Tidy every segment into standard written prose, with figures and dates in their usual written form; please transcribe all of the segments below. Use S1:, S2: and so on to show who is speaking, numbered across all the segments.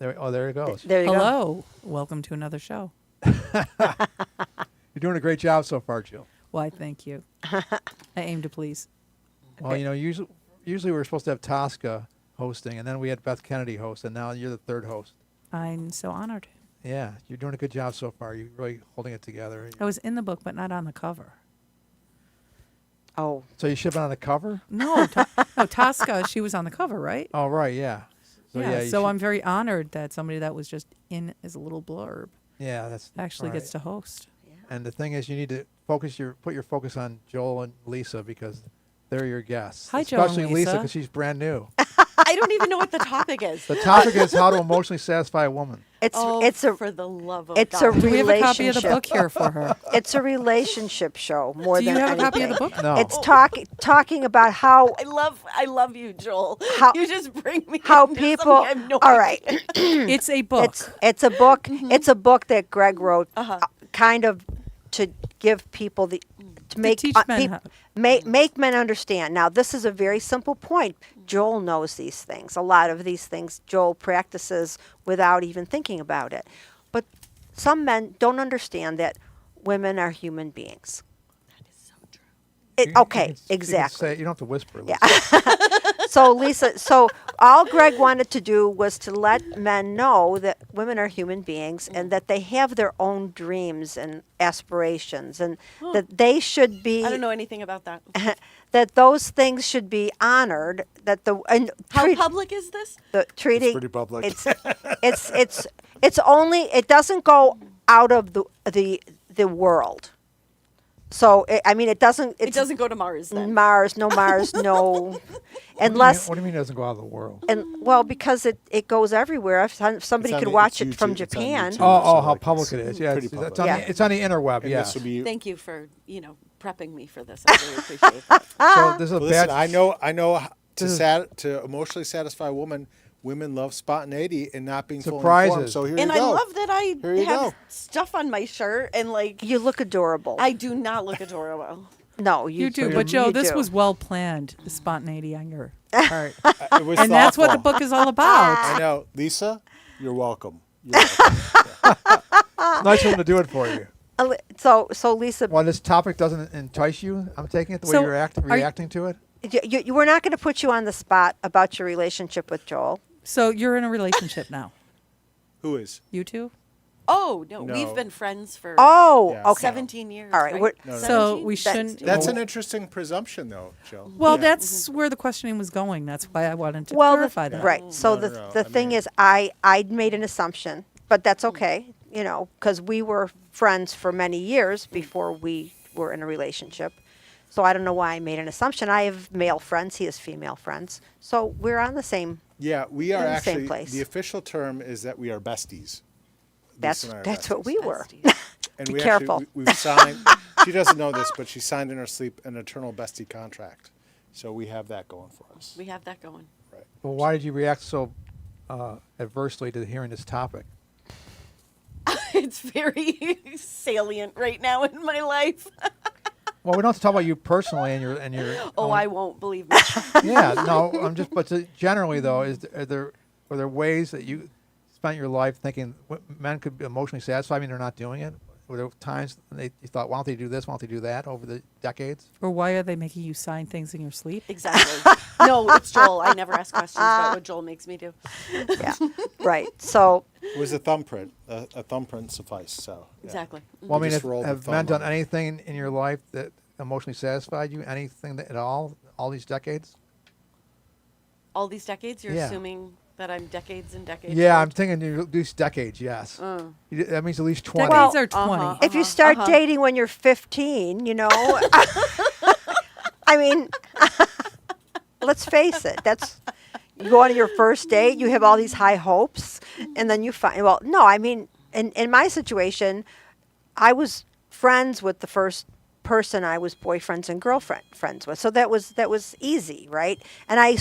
S1: There it goes.
S2: There you go.
S3: Hello. Welcome to another show.
S1: You're doing a great job so far, Jill.
S3: Why, thank you. I aim to please.
S1: Well, usually we're supposed to have Tosca hosting, and then we had Beth Kennedy host, and now you're the third host.
S3: I'm so honored.
S1: Yeah, you're doing a good job so far. You're really holding it together.
S3: I was in the book, but not on the cover.
S2: Oh,
S1: So you ship it on the cover?
S3: No, no, Tosca, she was on the cover, right?
S1: Oh, right, yeah.
S3: yeah,
S1: you
S3: so
S1: should-
S3: I'm very honored that somebody that was just in as a little blurb
S1: Yeah, that's
S3: actually
S1: all
S3: gets
S1: right.
S3: to host.
S1: And the thing is, you need to put your focus on Joel and Lisa because they're your guests.
S3: Hi, Joel and
S1: Especially Lisa
S3: Lisa.
S1: because she's brand new.
S4: I don't even know what the topic is.
S1: The topic is how to emotionally satisfy a woman.
S2: it's
S4: Oh,
S2: it's a
S4: for the love of
S2: it's
S4: God.
S2: a
S3: Do we have a copy of the
S2: relationship.
S3: book here for her?
S2: It's a relationship show more
S3: Do you
S2: than
S3: have a copy of the
S2: anything.
S3: book?
S1: No.
S2: It's talking about how
S4: I love you, Joel.
S2: How-
S4: you just bring me
S2: how
S4: into
S2: people.
S4: something I have no
S2: All
S4: idea.
S2: right,
S3: It's a book.
S2: it's a book. It's a book that Greg wrote,
S4: Uh-huh.
S2: kind of to give people the to make
S3: teach men how-
S2: make men understand. Now, this is a very simple point. Joel knows these things. A lot of these things Joel practices without even thinking about it. But some men don't understand that women are human beings.
S4: That is so true.
S2: Okay, exactly.
S1: You don't have to whisper. Lisa.
S2: So Lisa, all Greg wanted to do was to let men know that women are human beings and that they have their own dreams and aspirations and that they should be
S4: I don't know anything about that.
S2: that those things should be honored, that the and
S4: How
S2: treat-
S4: public is this?
S2: the treating
S5: pretty public.
S2: It's only, it doesn't go out of the world. So it doesn't.
S4: It doesn't go to Mars then.
S2: Mars, no, unless
S1: What do you mean it doesn't go out of the world?
S2: and well, because it goes everywhere. If somebody
S5: It's on
S2: could
S5: the-
S2: watch
S5: it's
S2: it from
S5: YouTube, it's on
S2: Japan.
S5: YouTube.
S1: Oh,
S5: So,
S1: how
S5: like,
S1: public it
S5: it's
S1: is. Yeah,
S5: pretty
S1: it's
S5: public.
S1: on,
S2: Yeah.
S1: it's on the interweb,
S5: And
S1: yeah.
S5: this will be.
S4: Thank you for, prepping me for this. I really appreciate that.
S1: So this is a
S5: Well,
S1: bad.
S5: listen, I know
S1: This is-
S5: to emotionally satisfy a woman, women love spontaneity and not being fully
S1: Surprises.
S5: informed. So here
S4: And
S5: you
S4: I
S5: go.
S4: love that I
S5: Here you
S4: have
S5: go.
S4: stuff on my shirt and
S2: You look adorable.
S4: I do not look adorable.
S2: No,
S3: You do, but Joe, this was well planned, the spontaneity on your part.
S5: It was
S3: And that's what the
S5: thoughtful.
S3: book is all about.
S5: I know, Lisa. You're welcome. You're welcome.
S1: Nice of them to do it for you.
S2: So Lisa,
S1: Well, this topic doesn't entice you. I'm taking it the way
S3: So,
S1: you're
S3: are you-
S1: reacting to it.
S2: you we're not going to put you on the spot about your relationship with Joel.
S3: So you're in a relationship now,
S5: Who is?
S3: you two?
S4: Oh, no.
S5: No.
S4: We've been friends for
S2: Oh,
S5: Yeah.
S2: okay.
S4: 17 years.
S2: All right,
S4: right?
S2: we're-
S5: No, no.
S3: So
S4: 17?
S3: we shouldn't.
S5: That's an interesting presumption, though, Jill.
S3: Well,
S5: Yeah.
S3: that's where the questioning was going. That's why I wanted to
S2: Well,
S3: clarify that.
S2: right. So
S5: No,
S2: the
S5: no, no.
S2: the
S5: I
S2: thing
S5: mean-
S2: is, I made an assumption, but that's okay, because we were friends for many years before we were in a relationship. So I don't know why I made an assumption. I have male friends. He has female friends. So we're on the same.
S5: Yeah, we are
S2: in the same
S5: actually.
S2: place.
S5: The official term is that we are besties.
S2: That's
S5: Lisa and I are
S2: that's what
S5: besties.
S2: we were.
S4: Besties.
S5: And
S2: Be
S5: we
S2: careful.
S5: Actually, we've signed. She doesn't know this, but she signed in her sleep an eternal bestie contract. So we have that going for us.
S4: We have that going.
S5: Right.
S1: Well, why did you react so adversely to hearing this topic?
S4: It's very salient right now in my life.
S1: Well, we don't have to talk about you personally and your.
S4: Oh,
S1: own-
S4: I won't, believe me.
S1: Yeah, no, I'm just. But generally, though, are there ways that you spent your life thinking men could be emotionally satisfied? I mean, they're not doing it. Were there times you thought, why don't they do this? Why don't they do that over the decades?
S3: Or why are they making you sign things in your sleep?
S4: Exactly. No, it's Joel. I never ask questions about what Joel makes me do.
S2: Yeah, right. So
S5: It was a thumbprint. A thumbprint sufficed. So yeah.
S4: Exactly.
S1: Well, I mean,
S5: just rolled the
S1: have
S5: thumb
S1: men done
S5: on it.
S1: anything in your life that emotionally satisfied you? Anything at all these decades?
S4: All these decades, you're
S1: Yeah.
S4: assuming that I'm decades and decades
S1: Yeah, I'm
S4: old?
S1: thinking at least decades. Yes, that means at least 20.
S3: Decades
S2: Well,
S3: are 20.
S4: uh-huh.
S2: if you start dating when you're 15, I mean, let's face it. You go on your first date, you have all these high hopes, and then you find, well, no, I mean, in my situation, I was friends with the first person I was boyfriends and friends with. So that was easy, right? And I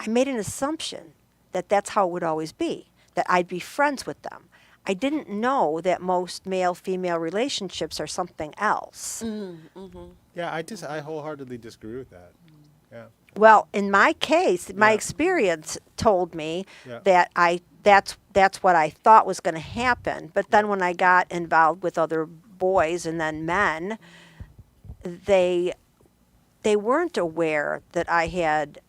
S2: made an assumption that that's how it would always be, that I'd be friends with them. I didn't know that most male-female relationships are something else.
S5: Yeah, I wholeheartedly disagree with that. Yeah.
S2: Well, in my case, my
S5: Yeah.
S2: experience told me
S5: Yeah.
S2: that that's what I thought was going to happen. But then when I got involved with other boys and then men, they weren't aware that I had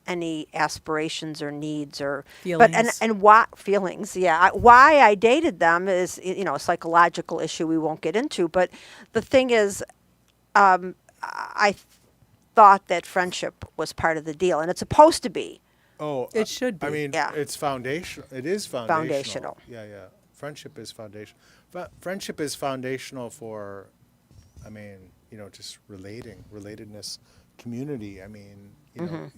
S2: any aspirations or needs or but
S3: Feelings.
S2: and why feelings, yeah. Why I dated them is a psychological issue we won't get into, but the thing is I thought that friendship was part of the deal, and it's supposed to be.
S5: Oh,
S3: It should
S5: I
S3: be.
S5: mean,
S2: Yeah.
S5: it's foundational. It is foundational.
S2: Foundational.
S5: Yeah, yeah. Friendship is foundational. Friendship is foundational for, I mean, just relatedness, community. I mean,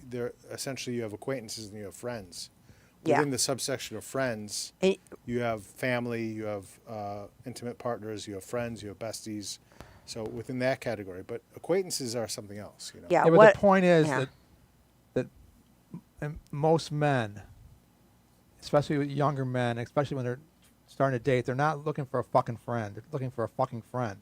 S5: there essentially you have acquaintances and you have friends.
S2: Yeah.
S5: Within the subsection of friends,
S2: And-
S5: you have family, you have intimate partners, you have friends, you have besties. So within that category, but acquaintances are something else.
S2: Yeah,
S1: Yeah, but
S2: what-
S1: the point is
S2: yeah.
S1: that most men, especially with younger men, especially when they're starting to date, they're not looking for a fucking friend. They're looking for a fucking friend.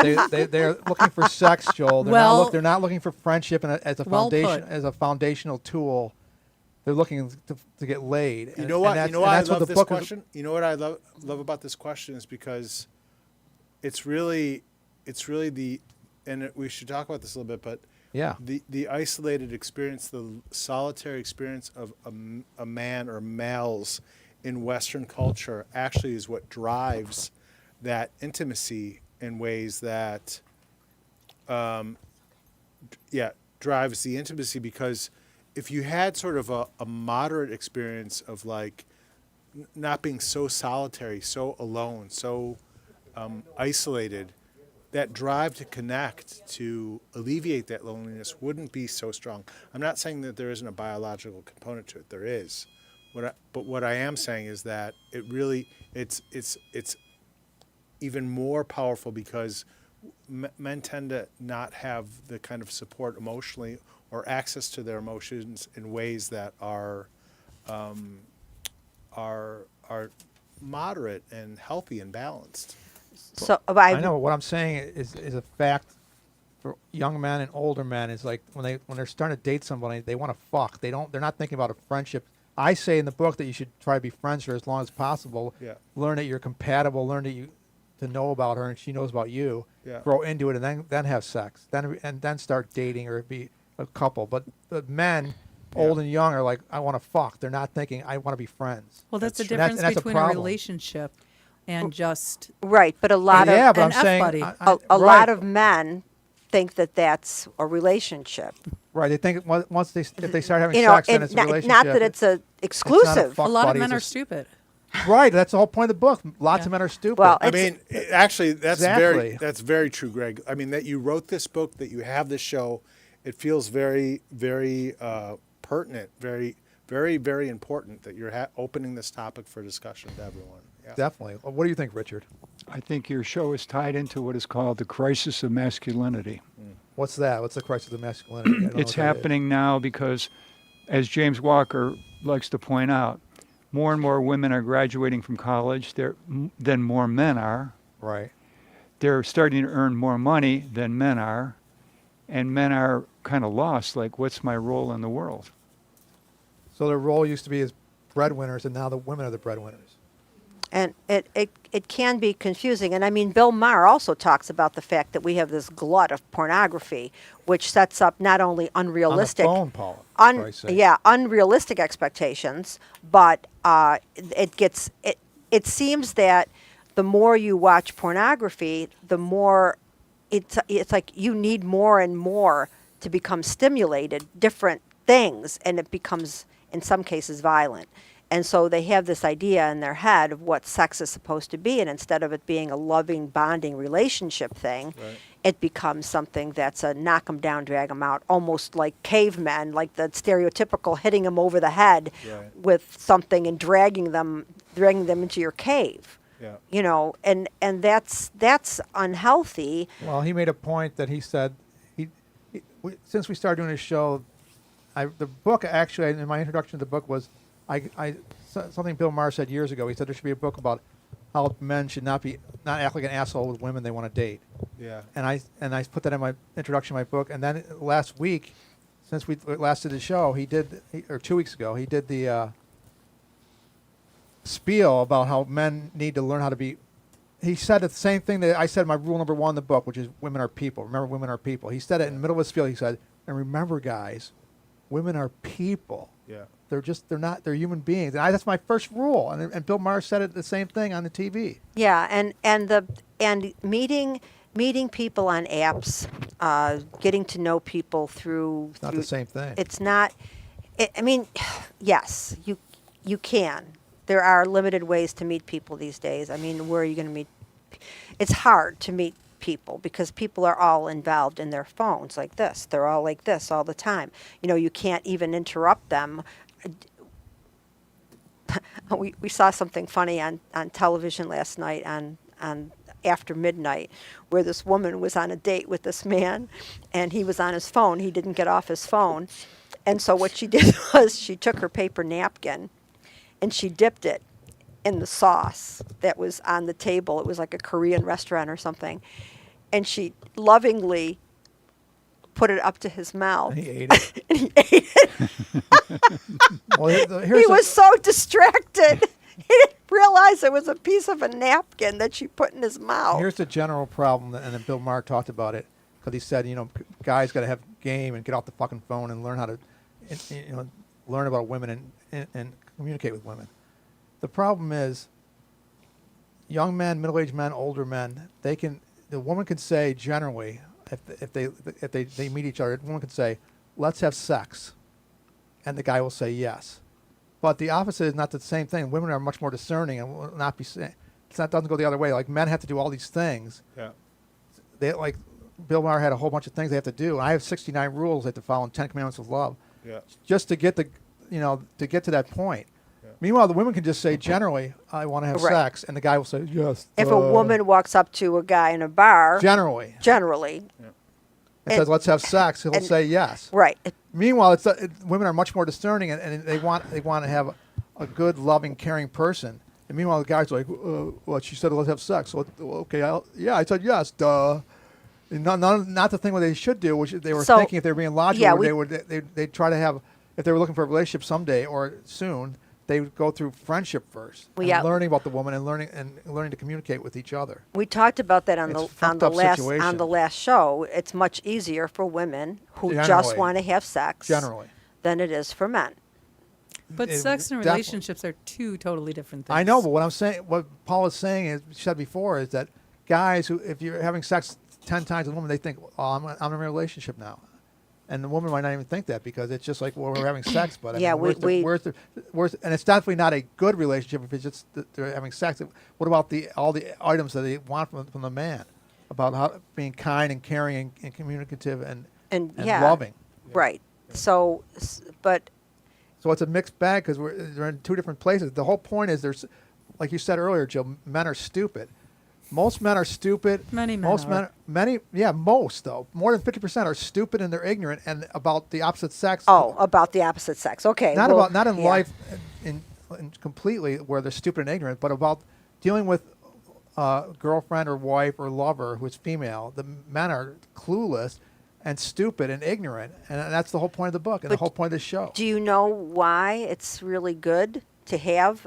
S1: They're looking for sex, Joel.
S3: Well-
S1: They're not looking for friendship as a
S3: Well
S1: foundation
S3: put.
S1: as a foundational tool. They're looking to get laid.
S5: You know what?
S1: And
S5: You know why I
S1: that's what
S5: love
S1: the
S5: this
S1: book is-
S5: question. You know what I love about this question is because it's really the, and we should talk about this a little bit, but
S1: Yeah.
S5: the isolated experience, the solitary experience of a man or males in Western culture actually is what drives that intimacy in ways that, drives the intimacy, because if you had sort of a moderate experience of like not being so solitary, so alone, so isolated, that drive to connect, to alleviate that loneliness wouldn't be so strong. I'm not saying that there isn't a biological component to it. There is. But what I am saying is that it really, it's even more powerful because men tend to not have the kind of support emotionally or access to their emotions in ways that are moderate and healthy and balanced.
S2: So
S1: I know what I'm saying is a fact for young men and older men. Is like when they're starting to date somebody, they want to fuck. They're not thinking about a friendship. I say in the book that you should try to be friends with her as long as possible.
S5: Yeah.
S1: Learn that you're compatible. Learn that to know about her and she knows about you.
S5: Yeah.
S1: Grow into it and then have sex. Then start dating or be a couple. But the men, old and young, are like, I want to fuck. They're not thinking I want to be friends.
S3: Well, that's the
S5: true.
S3: difference
S1: That's a
S3: between a
S1: problem.
S3: relationship and just
S2: right, but a lot
S1: Yeah,
S2: of
S1: but I'm
S3: an
S1: saying
S3: F-buddy.
S2: a
S1: right.
S2: lot of men think that that's a relationship.
S1: Right. They think if they start having
S2: You know,
S1: sex, then
S2: and
S1: it's a
S2: not
S1: relationship.
S2: that it's a exclusive.
S1: fuck
S3: a lot of
S1: buddy,
S3: men
S1: it's
S3: are stupid.
S1: Right. That's the whole point of the book. Lots
S3: Yeah.
S1: of men are stupid.
S2: Well,
S5: I mean, actually, that's
S1: Exactly.
S5: that's very true, Greg. I mean, that you wrote this book, that you have this show, it feels very, very pertinent, very, very, very important that you're opening this topic for discussion to everyone. Yeah.
S1: Definitely. Well, what do you think, Richard?
S6: I think your show is tied into what is called the crisis of masculinity.
S1: What's that? What's the crisis of masculinity? I don't know
S6: It's
S1: what that is.
S6: happening now because, as James Walker likes to point out, more and more women are graduating from college than more men are.
S1: Right.
S6: They're starting to earn more money than men are, and men are kind of lost, like, what's my role in the world?
S1: So their role used to be as breadwinners, and now the women are the breadwinners.
S2: And it can be confusing. And I mean, Bill Maher also talks about the fact that we have this glut of pornography, which sets up not only unrealistic,
S1: On the phone, Paula. for Christ's sake.
S2: unrealistic expectations, but it seems that the more you watch pornography, the more it's like you need more and more to become stimulated, different things, and it becomes, in some cases, violent. And so they have this idea in their head of what sex is supposed to be, and instead of it being a loving, bonding relationship thing,
S5: Right.
S2: it becomes something that's a knock 'em down, drag 'em out, almost like cavemen, like the stereotypical hitting them over the head
S5: Right.
S2: with something and dragging them into your cave.
S5: Yeah.
S2: You know, and that's unhealthy.
S1: Well, he made a point that he said, since we started doing this show, the book actually, in my introduction to the book was, something Bill Maher said years ago. He said there should be a book about how men should not act like an asshole with women they want to date.
S5: Yeah.
S1: And I put that in my introduction to my book. And then last week, since we last did the show, or 2 weeks ago, he did the spiel about how men need to learn how to be. He said the same thing that I said in my rule number 1 in the book, which is women are people. Remember, women are people. He said it in the middle of his spiel. He said, and remember, guys, women are people.
S5: Yeah.
S1: They're human beings. And that's my first rule. And Bill Maher said it the same thing on the TV.
S2: Yeah, and meeting people on apps, getting to know people through.
S1: It's not the same thing.
S2: It's not. I mean, yes, you can. There are limited ways to meet people these days. I mean, where are you going to meet? It's hard to meet people because people are all involved in their phones like this. They're all like this all the time. You know, you can't even interrupt them. We saw something funny on television last night on after midnight where this woman was on a date with this man and he was on his phone. He didn't get off his phone. And so what she did was she took her paper napkin and she dipped it in the sauce that was on the table. It was like a Korean restaurant or something. And she lovingly put it up to his mouth.
S1: And he ate it.
S2: And he ate it.
S1: Well,
S2: He was so distracted. He didn't realize it was a piece of a napkin that she put in his mouth.
S1: Here's the general problem, and then Bill Maher talked about it because he said, guys got to have game and get off the fucking phone and learn how to, learn about women and communicate with women. The problem is, young men, middle-aged men, older men, the woman can say generally, if they meet each other, the woman can say, "Let's have sex," and the guy will say yes. But the opposite is not the same thing. Women are much more discerning and will not be saying. Doesn't go the other way. Like men have to do all these things.
S5: Yeah.
S1: They like Bill Maher had a whole bunch of things they have to do. And I have 69 rules they have to follow in 10 Commandments of Love.
S5: Yeah.
S1: Just to get to get to that point.
S5: Yeah.
S1: Meanwhile, the women can just say generally, "I want to have
S2: Right.
S1: sex," and the guy will say yes.
S2: If a woman walks up to a guy in a bar,
S1: generally
S2: generally,
S1: and says, "Let's have sex," he'll
S2: and-
S1: say yes.
S2: right.
S1: Meanwhile, women are much more discerning, and they want to have a good, loving, caring person. And meanwhile, the guy's like, "Well, she said let's have sex." So, okay, I said yes, duh. And not the thing what they should do, which they were
S2: So,
S1: thinking if they were being logical,
S2: yeah,
S1: they'd try to have, if they were looking for a relationship someday or soon, they would go through friendship first,
S2: Well,
S1: and
S2: yeah.
S1: learning about the woman and learning to communicate with each other.
S2: We talked about that on
S1: It's a
S2: the
S1: fucked up situation.
S2: on the last show. It's much easier for women who just
S1: Generally.
S2: want to have sex
S1: Generally.
S2: than it is for men.
S3: But sex and
S1: definitely.
S3: relationships are two totally different things.
S1: I know, but what Paul is saying is, said before, is that guys who, if you're having sex 10 times with a woman, they think, "Oh, I'm in a relationship now," and the woman might not even think that because it's just like, well, we're having sex, but I
S2: Yeah,
S1: mean, where's and it's definitely not a good relationship if it's just that they're having sex. What about all the items that they want from the man, about how being kind and caring and communicative and
S2: yeah,
S1: loving?
S2: Right. So, but
S1: So it's a mixed bag because they're in two different places. The whole point is there's, like you said earlier, Jill, men are stupid. Most men are stupid.
S3: Many men
S1: most
S3: are.
S1: Most though. More than 50% are stupid and they're ignorant and about the opposite sex.
S2: about the opposite sex. Okay.
S1: Not
S2: well,
S1: about not in
S2: yeah.
S1: life in completely where they're stupid and ignorant, but about dealing with girlfriend or wife or lover who is female. The men are clueless and stupid and ignorant, and that's the whole point of the book and the
S2: But
S1: whole point of the show.
S2: Do you know why it's really good to have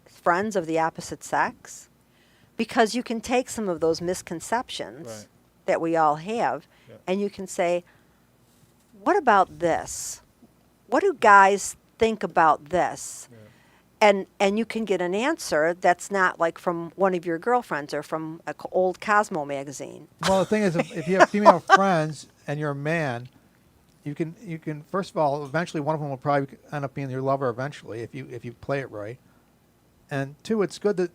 S2: friends of the opposite sex? Because you can take some of those misconceptions
S5: Right.
S2: that we all have,
S5: Yeah.
S2: and you can say, "What about this? What do guys think about this?" And you can get an answer that's not like from one of your girlfriends or from an old Cosmo magazine.
S1: Well, the thing is, if you have female friends and you're a man, you can first of all, eventually one of them will probably end up being your lover eventually if you play it right. And two, it's good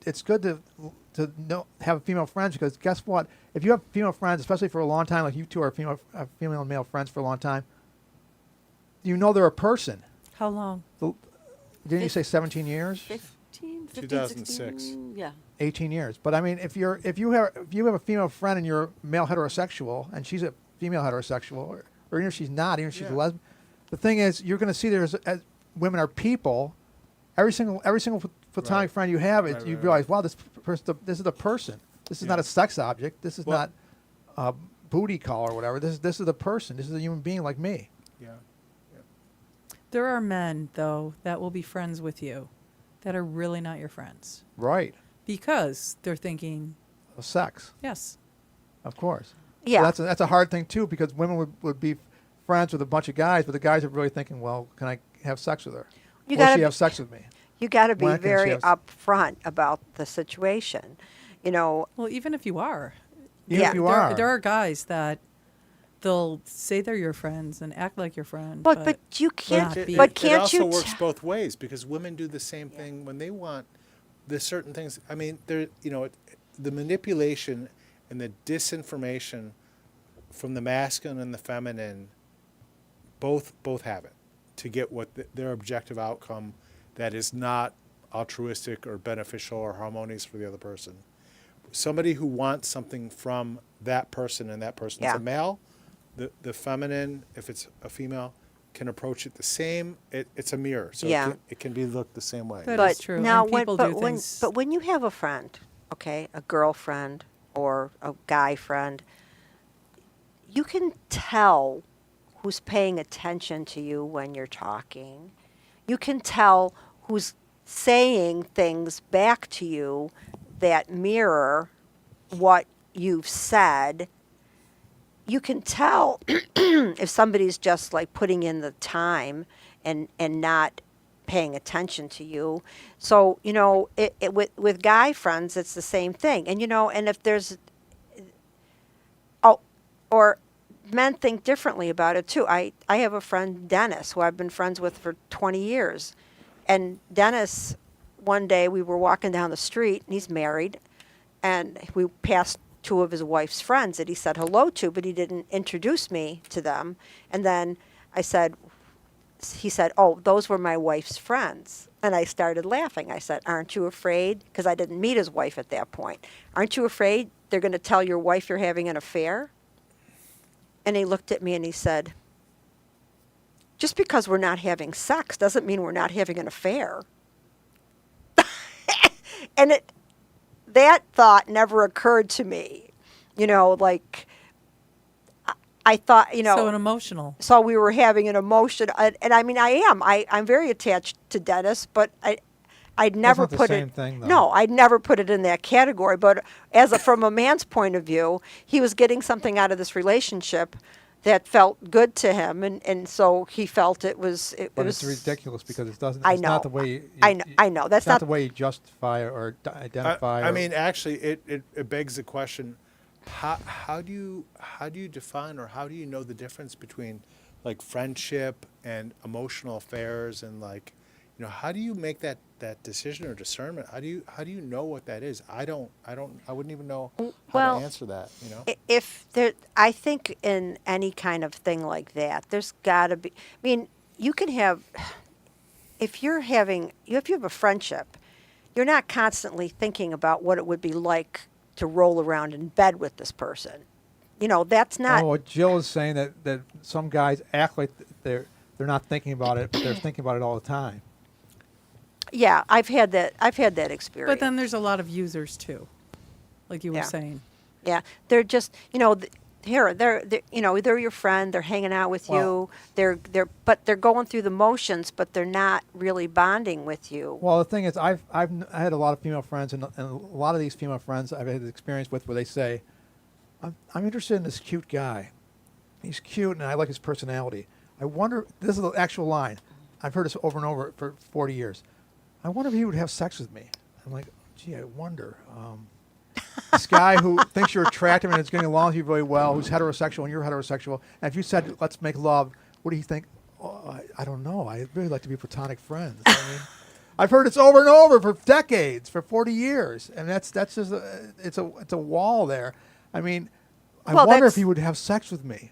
S1: to have female friends because guess what? If you have female friends, especially for a long time, like you two are female and male friends for a long time, you know they're a person.
S3: How long?
S1: Didn't you say 17 years?
S4: 15,
S5: 2006.
S4: 16, yeah.
S1: 18 years. But I mean, if you have a female friend and you're male heterosexual and she's a female heterosexual, or even if she's not, even if she's a lesbian, the thing is, you're going to see there's as women are people. Every single platonic
S5: Right.
S1: friend you have,
S5: Right,
S1: you
S5: right,
S1: realize, wow, this is a person. This is not a sex object. This is
S5: Well-
S1: not a booty call or whatever. This is a person. This is a human being like me.
S5: Yeah.
S3: There are men, though, that will be friends with you that are really not your friends
S1: Right.
S3: because they're thinking,
S1: Sex,
S3: yes.
S1: of course.
S2: Yeah.
S1: So that's a hard thing too, because women would be friends with a bunch of guys, but the guys are really thinking, well, can I have sex with her?
S2: You
S1: Will
S2: gotta
S1: she
S2: be-
S1: have sex with me?
S2: You got to be
S1: When can she
S2: very
S1: have
S2: upfront about the situation. You know,
S3: Well, even if you are.
S1: Even
S2: Yeah.
S1: if you
S3: there,
S1: are.
S3: There are guys that they'll say they're your friends and act like your friend.
S2: but you can't.
S3: not
S5: It,
S3: be.
S2: But
S5: it
S2: can't
S5: also
S2: you?
S5: works both ways because women do the same thing when they want. There's certain things. I mean, the manipulation and the disinformation from the masculine and the feminine. Both have it to get what their objective outcome that is not altruistic or beneficial or harmonious for the other person. Somebody who wants something from that person and that person is
S2: Yeah.
S5: a male, the feminine, if it's a female, can approach it the same. It's a mirror, so
S2: Yeah.
S5: it can be looked the same way.
S3: That
S2: But
S3: is true.
S2: now,
S3: And
S2: when,
S3: people
S2: but
S3: do
S2: when
S3: things.
S2: but when you have a friend, okay, a girlfriend or a guy friend, you can tell who's paying attention to you when you're talking. You can tell who's saying things back to you that mirror what you've said. You can tell if somebody's just like putting in the time and not paying attention to you. So, you know, with guy friends, it's the same thing. And, you know, and if there's, or men think differently about it too. I have a friend, Dennis, who I've been friends with for 20 years. And Dennis, one day we were walking down the street, and he's married, and we passed two of his wife's friends that he said hello to, but he didn't introduce me to them. And then he said, oh, those were my wife's friends. And I started laughing. I said, aren't you afraid? Because I didn't meet his wife at that point. Aren't you afraid they're going to tell your wife you're having an affair? And he looked at me and he said, just because we're not having sex doesn't mean we're not having an affair. And that thought never occurred to me. You know, like, I thought, you know.
S3: So an emotional.
S2: So we were having an emotion. And I mean, I'm very attached to Dennis, but I'd never
S1: not the
S2: put
S1: same
S2: it.
S1: thing, though.
S2: No, I'd never put it in that category. But from a man's point of view, he was getting something out of this relationship that felt good to him, and so he felt it was.
S1: But
S2: was
S1: it's ridiculous because it doesn't.
S2: I
S1: It's not the
S2: know.
S1: way you,
S2: I know. That's
S1: it's not
S2: not
S1: the way you justify or identify.
S5: I
S1: or-
S5: mean, actually, it begs the question: how do you define or how do you know the difference between like friendship and emotional affairs and like, you know, how do you make that decision or discernment? How do you know what that is? I wouldn't even know how
S2: Well,
S5: to answer that. You know.
S2: If there, I think in any kind of thing like that, there's got to be. I mean, you can have. If you have a friendship, you're not constantly thinking about what it would be like to roll around in bed with this person. You know, that's not.
S1: Oh, what Jill is saying that some guys act like they're not thinking about it, but they're thinking about it all the time.
S2: Yeah, I've had that experience.
S3: But then there's a lot of users too, like you were
S2: Yeah.
S3: saying.
S2: Yeah, they're just, you know, they're you know, they're your friend. They're hanging out with you. But they're going through the motions, but they're not really bonding with you.
S1: Well, the thing is, I had a lot of female friends, and a lot of these female friends I've had experience with where they say, I'm interested in this cute guy. He's cute, and I like his personality. I wonder, this is the actual line. I've heard this over and over for 40 years. I wonder if he would have sex with me. I'm like, gee, I wonder. This guy who thinks you're attractive and is getting along with you very well, who's heterosexual and you're heterosexual, and if you said, let's make love, what do you think? Oh, I don't know. I'd really like to be platonic friends. I mean, I've heard this over and over for decades, for 40 years, and that's just it's a wall there. I mean, I
S2: Well,
S1: wonder if
S2: that's-
S1: he would have sex with me.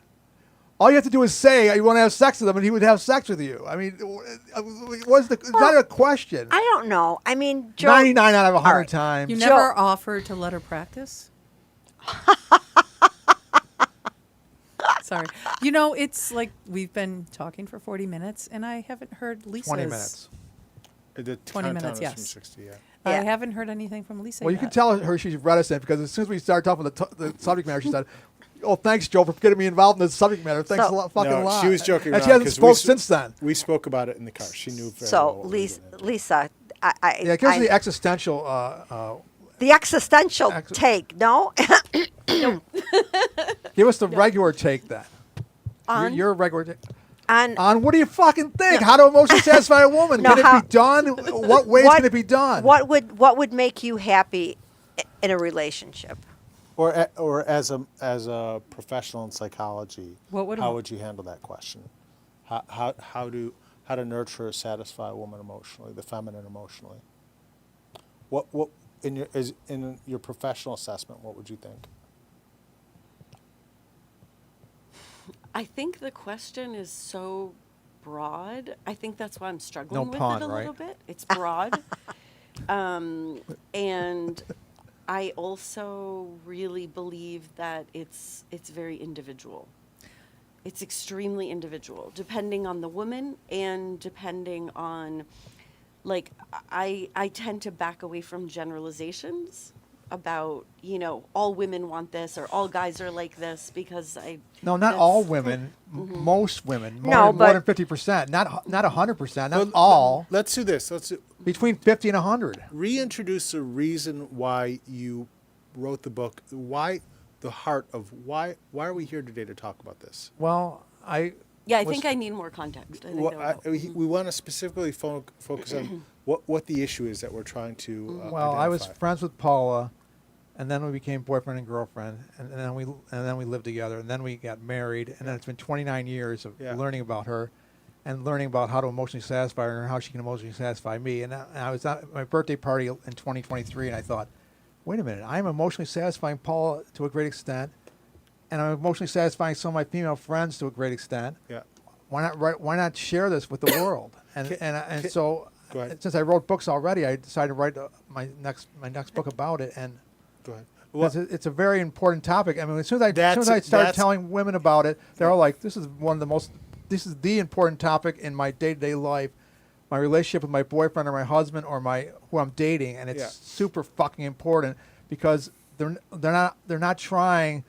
S1: All you have to do is say you want to have sex with him, and he would have sex with you. I mean, it's not a question.
S2: I don't know. I mean, Joe.
S1: 99 out of 100
S2: right.
S1: times.
S3: You
S2: Joe-
S3: never offered to let her practice? Sorry. You know, it's like we've been talking for 40 minutes and I haven't heard Lisa's.
S1: 20 minutes.
S5: The
S3: 20
S5: countdown
S3: minutes,
S5: is
S3: yes.
S5: from 60, yeah.
S3: I
S2: Yeah.
S3: haven't heard anything from Lisa
S1: Well, you
S3: yet.
S1: can tell her she's reticent because as soon as we started talking about the subject matter, she said, Oh, thanks, Joe, for getting me involved in this subject matter. Thanks
S2: So-
S1: a lot, fucking
S5: No,
S1: lot.
S5: she was joking
S1: And she
S5: around
S1: hasn't
S5: 'cause
S1: spoke
S5: we
S1: since then.
S5: We spoke about it in the car. She knew very well
S2: So,
S5: what we were
S2: Lisa,
S5: doing.
S2: Lisa,
S1: Yeah, it gives me the existential.
S2: the existential
S1: Ex-
S2: take, no?
S1: Give us the regular take then.
S4: On?
S1: Your regular take.
S2: On
S1: On what do you fucking think? How to emotionally satisfy a woman?
S2: No,
S1: Can
S2: how-
S1: it be done? What ways
S2: what-
S1: can it be done?
S2: what would make you happy in a relationship?
S5: Or as a professional in psychology,
S3: What would a
S5: how
S3: mo-
S5: would you handle that question? How to nurture or satisfy a woman emotionally, the feminine emotionally? What in your professional assessment, what would you think?
S4: I think the question is so broad. I think that's why I'm struggling with
S1: pun,
S4: it a
S1: right?
S4: little bit. It's broad. And I also really believe that it's very individual. It's extremely individual, depending on the woman and depending on, like, I tend to back away from generalizations about, all women want this or all guys are like this because
S1: No, not
S4: that's-
S1: all women. Most women. More,
S2: No,
S1: more
S2: but-
S1: than 50%. Not 100%. Not
S5: Well,
S1: all.
S5: Let's do this.
S1: Between 50 and 100.
S5: Reintroduce the reason why you wrote the book. Why the heart of why are we here today to talk about this?
S1: Well,
S4: Yeah, I
S5: Was-
S4: think I need more context. I think
S5: Well,
S4: that would help.
S5: we want to specifically focus on what the issue is that we're trying to.
S1: Well, I was
S5: identify.
S1: friends with Paula, and then we became boyfriend and girlfriend, and then we lived together, and then we got married, and then it's been 29 years of
S5: Yeah.
S1: learning about her, and learning about how to emotionally satisfy her and how she can emotionally satisfy me. And I was at my birthday party in 2023, and I thought, wait a minute, I'm emotionally satisfying Paula to a great extent, and I'm emotionally satisfying some of my female friends to a great extent.
S5: Yeah.
S1: Why not share this with the world? And
S5: Ca-
S1: so,
S5: Go ahead.
S1: since I wrote books already, I decided to write my next book about it. And
S5: Go ahead.
S1: because it's a very important topic. I mean, as soon as I
S5: That's-
S1: started
S5: that's-
S1: telling women about it, they're all like, "This is this is the important topic in my day-to-day life, my relationship with my boyfriend or my husband or who I'm dating, and it's
S5: Yeah.
S1: super fucking important because they're not trying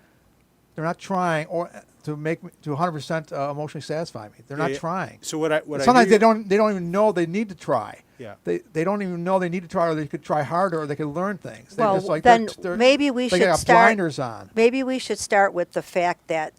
S1: or to make me to 100% emotionally satisfy me. They're not
S5: Yeah.
S1: trying.
S5: So what I
S1: Sometimes
S5: hear-
S1: they don't even know they need to try.
S5: Yeah.
S1: They don't even know they need to try, or they could try harder, or they could learn things. They
S2: Well,
S1: just like
S2: then
S1: they're-
S2: maybe we
S1: they
S2: should
S1: got
S2: start.
S1: blinders on.
S2: Maybe we should start with the fact that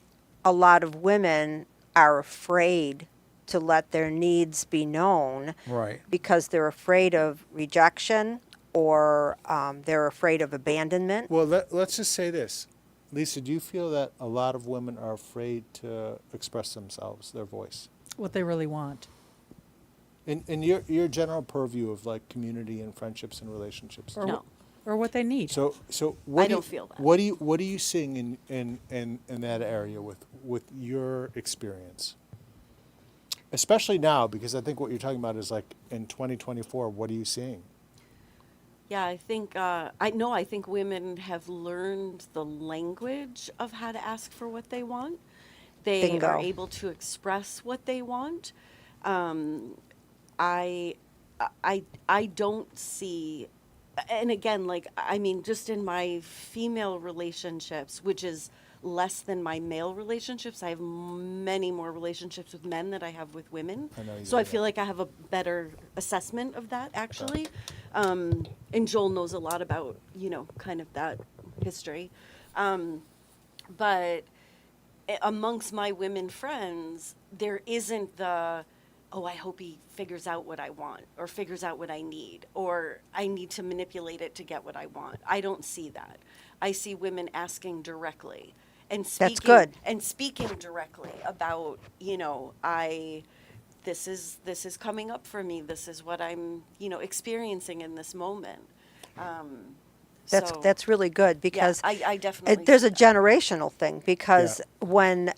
S2: a lot of women are afraid to let their needs be known
S1: Right.
S2: because they're afraid of rejection or they're afraid of abandonment.
S5: Well, let's just say this. Lisa, do you feel that a lot of women are afraid to express themselves, their voice?
S3: What they really want.
S5: In your general purview of like community and friendships and relationships.
S3: Or,
S4: No.
S3: or what they need.
S5: So what
S4: I
S5: do you-
S4: don't feel that.
S5: What are you seeing in that area with your experience? Especially now, because I think what you're talking about is like in 2024. What are you seeing?
S4: Yeah, I think I think women have learned the language of how to ask for what they want. They
S2: Bingo.
S4: are able to express what they want. I don't see, and again, like I mean, just in my female relationships, which is less than my male relationships. I have many more relationships with men than I have with women.
S5: I know you
S4: So I
S5: do
S4: feel
S5: that.
S4: like I have a better assessment of that actually. And Joel knows a lot about, kind of that history. But amongst my women friends, there isn't the, oh, I hope he figures out what I want or figures out what I need or I need to manipulate it to get what I want. I don't see that. I see women asking directly and speaking.
S2: That's good.
S4: And speaking directly about, this is coming up for me. This is what I'm, experiencing in this moment. So,
S2: That's really good because
S4: I definitely
S2: there's
S4: see
S2: a
S4: that.
S2: generational thing because when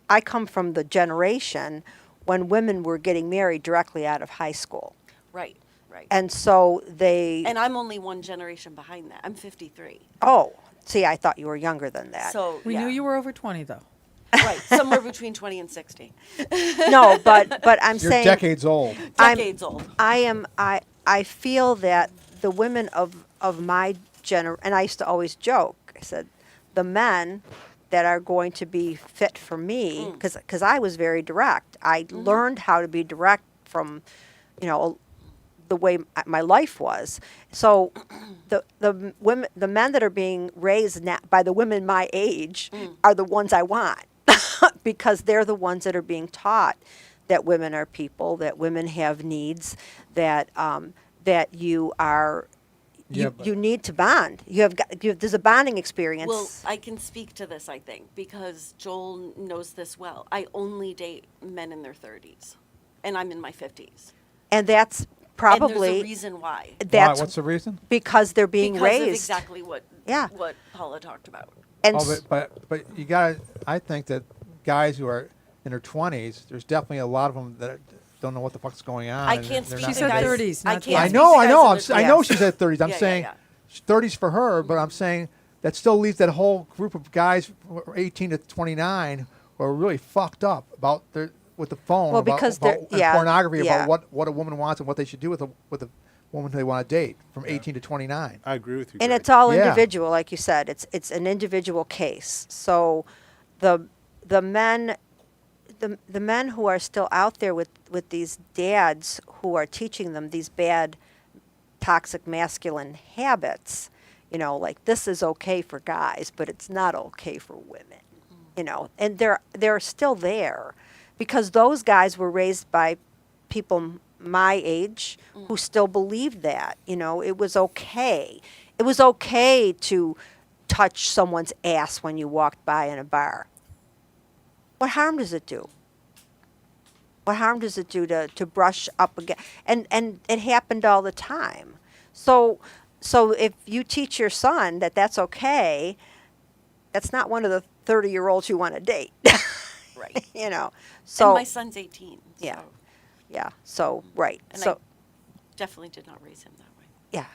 S2: I come from the generation when women were getting married directly out of high school.
S4: Right.
S2: And so they
S4: And I'm only one generation behind that. I'm 53.
S2: see, I thought you were younger than that.
S4: So
S3: We
S4: yeah.
S3: knew you were over 20, though.
S4: right, somewhere between 20 and 60.
S2: No, but I'm
S1: You're
S2: saying
S1: decades old.
S4: Decades old.
S2: I feel that the women of my and I used to always joke. I said, the men that are going to be fit for me, because I was very direct. I learned how to be direct from, you know, the way my life was. So the women, the men that are being raised now by the women my age are the ones I want because they're the ones that are being taught that women are people, that women have needs, that that you are
S1: Yeah,
S2: you,
S1: but-
S2: you need to bond. There's a bonding experience.
S4: Well, I can speak to this, I think, because Joel knows this well. I only date men in their 30s, and I'm in my 50s.
S2: and that's
S4: And there's
S2: probably
S4: a reason why.
S2: that's
S1: What's the reason?
S2: because they're being
S4: Because
S2: raised.
S4: of exactly what
S2: Yeah.
S4: what Paula talked about.
S2: And
S1: Oh, but you got to, I think that guys who are in their 20s, there's definitely a lot of them that don't know what the fuck's going on.
S4: I
S1: and
S4: can't
S1: they're
S4: speak
S1: not-
S3: She
S4: to
S3: said
S4: guys.
S3: 30s,
S4: I
S3: not
S4: can't
S1: I
S3: 20s.
S4: speak
S1: know,
S4: to
S1: I
S4: guys
S1: know.
S4: in
S1: I'm,
S4: their
S1: I know
S4: 20s.
S1: she's at 30s. I'm
S4: Yeah, yeah,
S1: saying
S4: yeah.
S1: 30s for her, but I'm saying that still leaves that whole group of guys, 18 to 29, who are really fucked up about their with the phone,
S2: Well,
S1: about,
S2: because
S1: about
S2: they're-
S1: and
S2: yeah,
S1: pornography,
S2: yeah.
S1: about what a woman wants and what they should do with a woman who they want to date from 18 to 29.
S5: I agree with you.
S2: and
S5: Greg.
S2: it's all
S1: Yeah.
S2: individual, like you said. It's an individual case. So the men the men who are still out there with these dads who are teaching them these bad toxic masculine habits, you know, like this is okay for guys, but it's not okay for women, you know, and they're still there because those guys were raised by people my age who still believed that, you know, it was okay. It was okay to touch someone's ass when you walked by in a bar. What harm does it do? What harm does it do to brush up again? And it happened all the time. So if you teach your son that that's okay, that's not one of the 30-year-olds you want to date.
S4: Right.
S2: You know.
S4: And
S2: So
S4: my son's 18.
S2: Yeah.
S4: So,
S2: yeah. So right.
S4: and
S2: so
S4: I definitely did not raise him that way.
S2: yeah.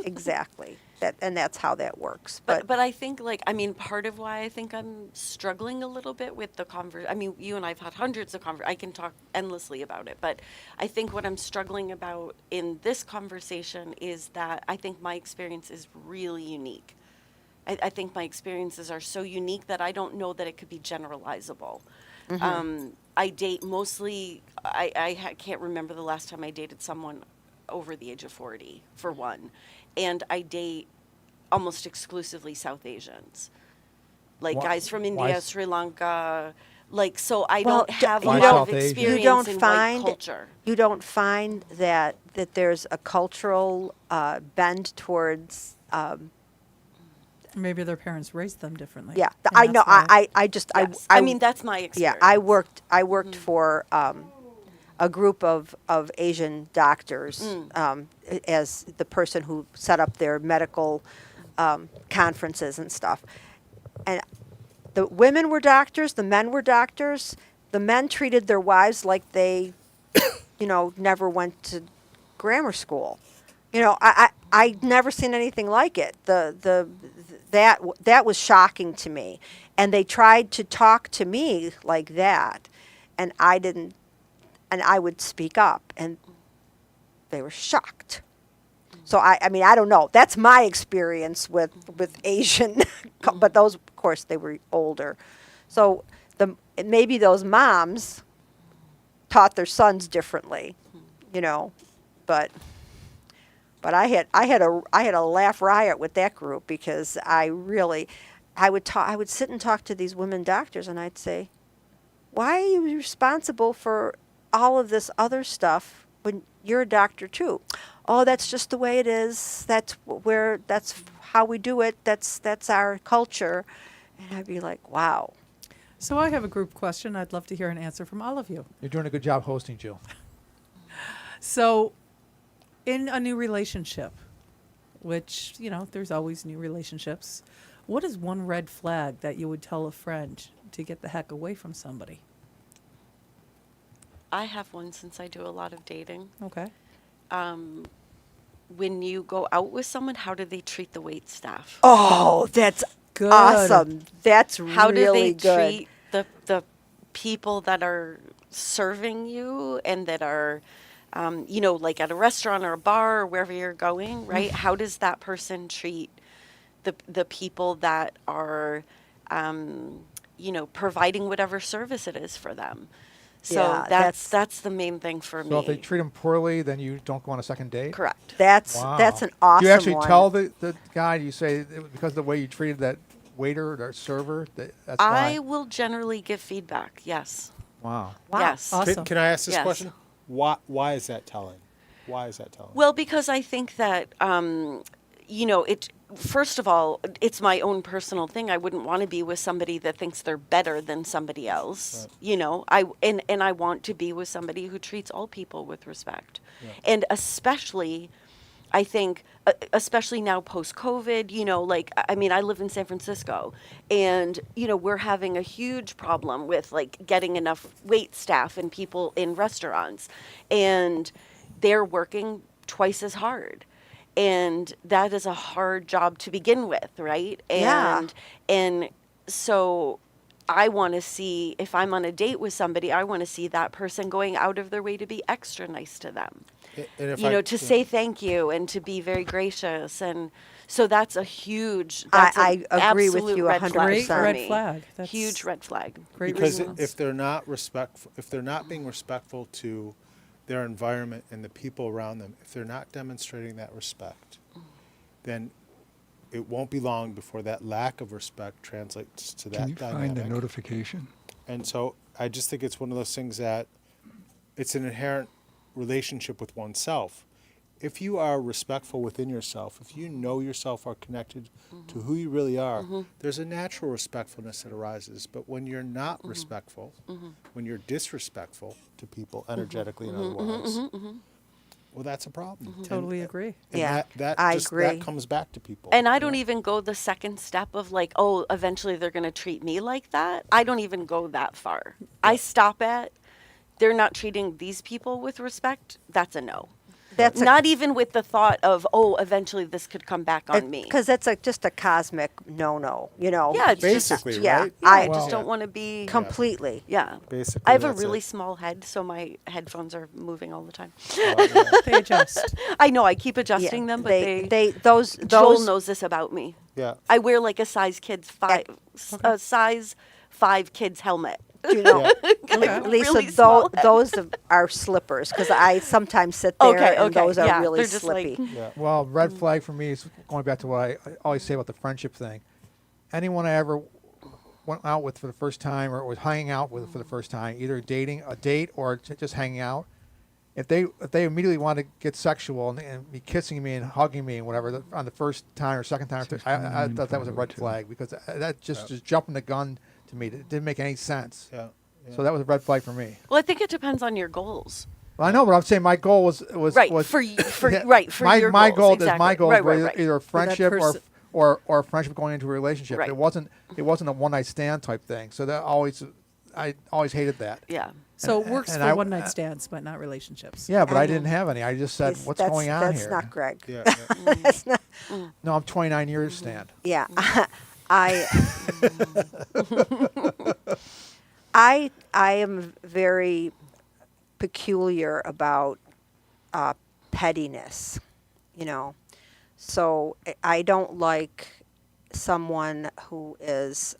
S2: Exactly. That's how that works.
S4: But I think, like, I mean, part of why I think I'm struggling a little bit with the I mean, you and I've had hundreds of I can talk endlessly about it, but I think what I'm struggling about in this conversation is that I think my experience is really unique. I think my experiences are so unique that I don't know that it could be generalizable. I date mostly, can't remember the last time I dated someone over the age of 40, for one. And I date almost exclusively South Asians, like
S1: Why-
S4: guys from
S1: why
S4: India,
S1: s-
S4: Sri Lanka, like, so I
S2: Well,
S4: don't have a
S1: Why
S4: lot of
S1: South Asian?
S4: experience
S2: you don't
S4: in
S2: find
S4: white culture.
S2: you don't find that there's a cultural bend towards
S3: Maybe their parents raised them differently.
S2: yeah
S3: and
S2: I
S3: that's
S2: know
S3: why.
S2: I just
S4: Yes. I mean, that's my
S2: yeah
S4: experience.
S2: I worked for a group of Asian doctors as the person who set up their medical conferences and stuff, and the women were doctors, the men were doctors. The men treated their wives like they, you know, never went to grammar school. You know, I never seen anything like it. That was shocking to me, and they tried to talk to me like that, and I didn't, and I would speak up, and they were shocked. So I mean, I don't know. That's my experience with Asian, but those, of course, they were older. So maybe those moms taught their sons differently, you know, but I had a laugh riot with that group because I would sit and talk to these women doctors and I'd say, why are you responsible for all of this other stuff when you're a doctor too? Oh, that's just the way it is. That's how we do it. That's our culture. And I'd be like, wow.
S3: So I have a group question. I'd love to hear an answer from all of you.
S1: You're doing a good job hosting, Jill.
S3: So, in a new relationship, which, you know, there's always new relationships, what is one red flag that you would tell a friend to get the heck away from somebody?
S4: I have one since I do a lot of dating.
S3: Okay.
S4: When you go out with someone, how do they treat the wait staff?
S2: Oh, that's
S3: Good.
S2: awesome. That's
S4: How do
S2: really
S4: they
S2: good.
S4: treat the people that are serving you and that are, you know, like at a restaurant or a bar or wherever you're going, right? How does that person treat the people that are providing whatever service it is for them. So
S2: Yeah,
S4: that's the main thing for
S1: So
S4: me.
S1: if they treat them poorly, then you don't go on a second date?
S4: Correct.
S2: That's
S1: Wow.
S2: an awesome
S1: Do you actually
S2: one.
S1: tell the guy, do you say, because of the way you treated that waiter or server, that's
S4: I
S1: why?
S4: will generally give feedback. Yes.
S1: Wow.
S2: Wow.
S4: Yes.
S3: Awesome.
S5: Can I ask this
S4: Yes.
S5: question? Why is that telling? Why is that telling?
S4: Well, because I think that it. First of all, it's my own personal thing. I wouldn't want to be with somebody that thinks they're better than somebody else. I want to be with somebody who treats all people with respect, and especially, I think, especially now post-COVID. I live in San Francisco, and we're having a huge problem with getting enough wait staff and people in restaurants, and they're working twice as hard. And that is a hard job to begin with, right?
S2: Yeah.
S4: And so I want to see, if I'm on a date with somebody, I want to see that person going out of their way to be extra nice to them.
S5: And if
S4: To say thank you and to be very gracious. And so that's a huge,
S2: I agree with
S4: absolute
S2: you
S4: red
S2: 100%.
S4: flag
S3: Great
S4: for
S3: red
S4: me.
S3: flag. That's
S4: Huge red flag.
S3: Great
S5: because
S3: response.
S5: if they're not respectful, if they're not being respectful to their environment and the people around them, if they're not demonstrating that respect, then it won't be long before that lack of respect translates to that
S6: Can you
S5: dynamic.
S6: find the notification?
S5: And so I just think it's one of those things that it's an inherent relationship with oneself. If you are respectful within yourself, if you know yourself are connected to who you really are, there's a natural respectfulness that arises. But when you're not respectful, when you're disrespectful to people energetically and otherwise, well, that's a problem.
S3: Totally agree.
S5: And
S2: Yeah,
S5: that
S2: I
S5: just,
S2: agree.
S5: that comes back to people.
S4: And I don't even go the second step of eventually they're going to treat me like that. I don't even go that far. I stop at, they're not treating these people with respect. That's a no.
S2: That's
S4: Not even with the thought of, eventually this could come back on me.
S2: because that's just a cosmic no.
S4: Yeah, it's
S5: Basically,
S2: yeah,
S5: right?
S4: I
S1: Well-
S4: just don't want to be.
S2: completely.
S4: Yeah.
S5: Basically,
S4: I have a
S5: that's
S4: really
S5: it.
S4: small head, so my headphones are moving all the time.
S3: They adjust.
S4: I know I keep
S2: Yeah,
S4: adjusting them, but
S2: those
S4: Joel knows this about me.
S5: Yeah.
S4: I wear like a size size 5 kids helmet.
S2: you know,
S3: Okay.
S2: Lisa,
S4: Really small head.
S2: those are slippers because I sometimes sit there
S4: Okay,
S2: and those are
S4: yeah,
S2: really
S4: they're just like-
S2: slippy.
S5: Yeah.
S1: Well, red flag for me is going back to what I always say about the friendship thing. Anyone I ever went out with for the first time or was hanging out with for the first time, either dating a date or just hanging out, if they immediately want to get sexual and be kissing me and hugging me and whatever on the first time or second time, I thought that was a red flag because that just is jumping the gun to me. It didn't make any sense.
S5: Yeah.
S1: So that was a red flag for me.
S4: Well, I think it depends on your goals.
S1: Well, I know, but I'm saying my goal was
S4: Right,
S1: was
S4: for
S1: yeah,
S4: my your
S1: my
S4: goals,
S1: goal
S4: exactly.
S1: is my goal
S4: Right,
S1: was
S4: right, right.
S1: either a friendship
S3: person-
S1: or a friendship going into a relationship.
S4: Right.
S1: It wasn't a one night stand type thing. So that I always hated that.
S4: Yeah.
S3: So it
S1: And-
S3: works
S1: and
S3: for
S1: I-
S3: one night stands, but not relationships.
S1: Yeah, but I didn't have any. I just said, "What's going on
S2: that's
S1: here?"
S2: not Greg.
S5: Yeah. yeah.
S2: That's not.
S1: No, I'm 29 years stand.
S2: Yeah, I I am very peculiar about pettiness, So I don't like someone who is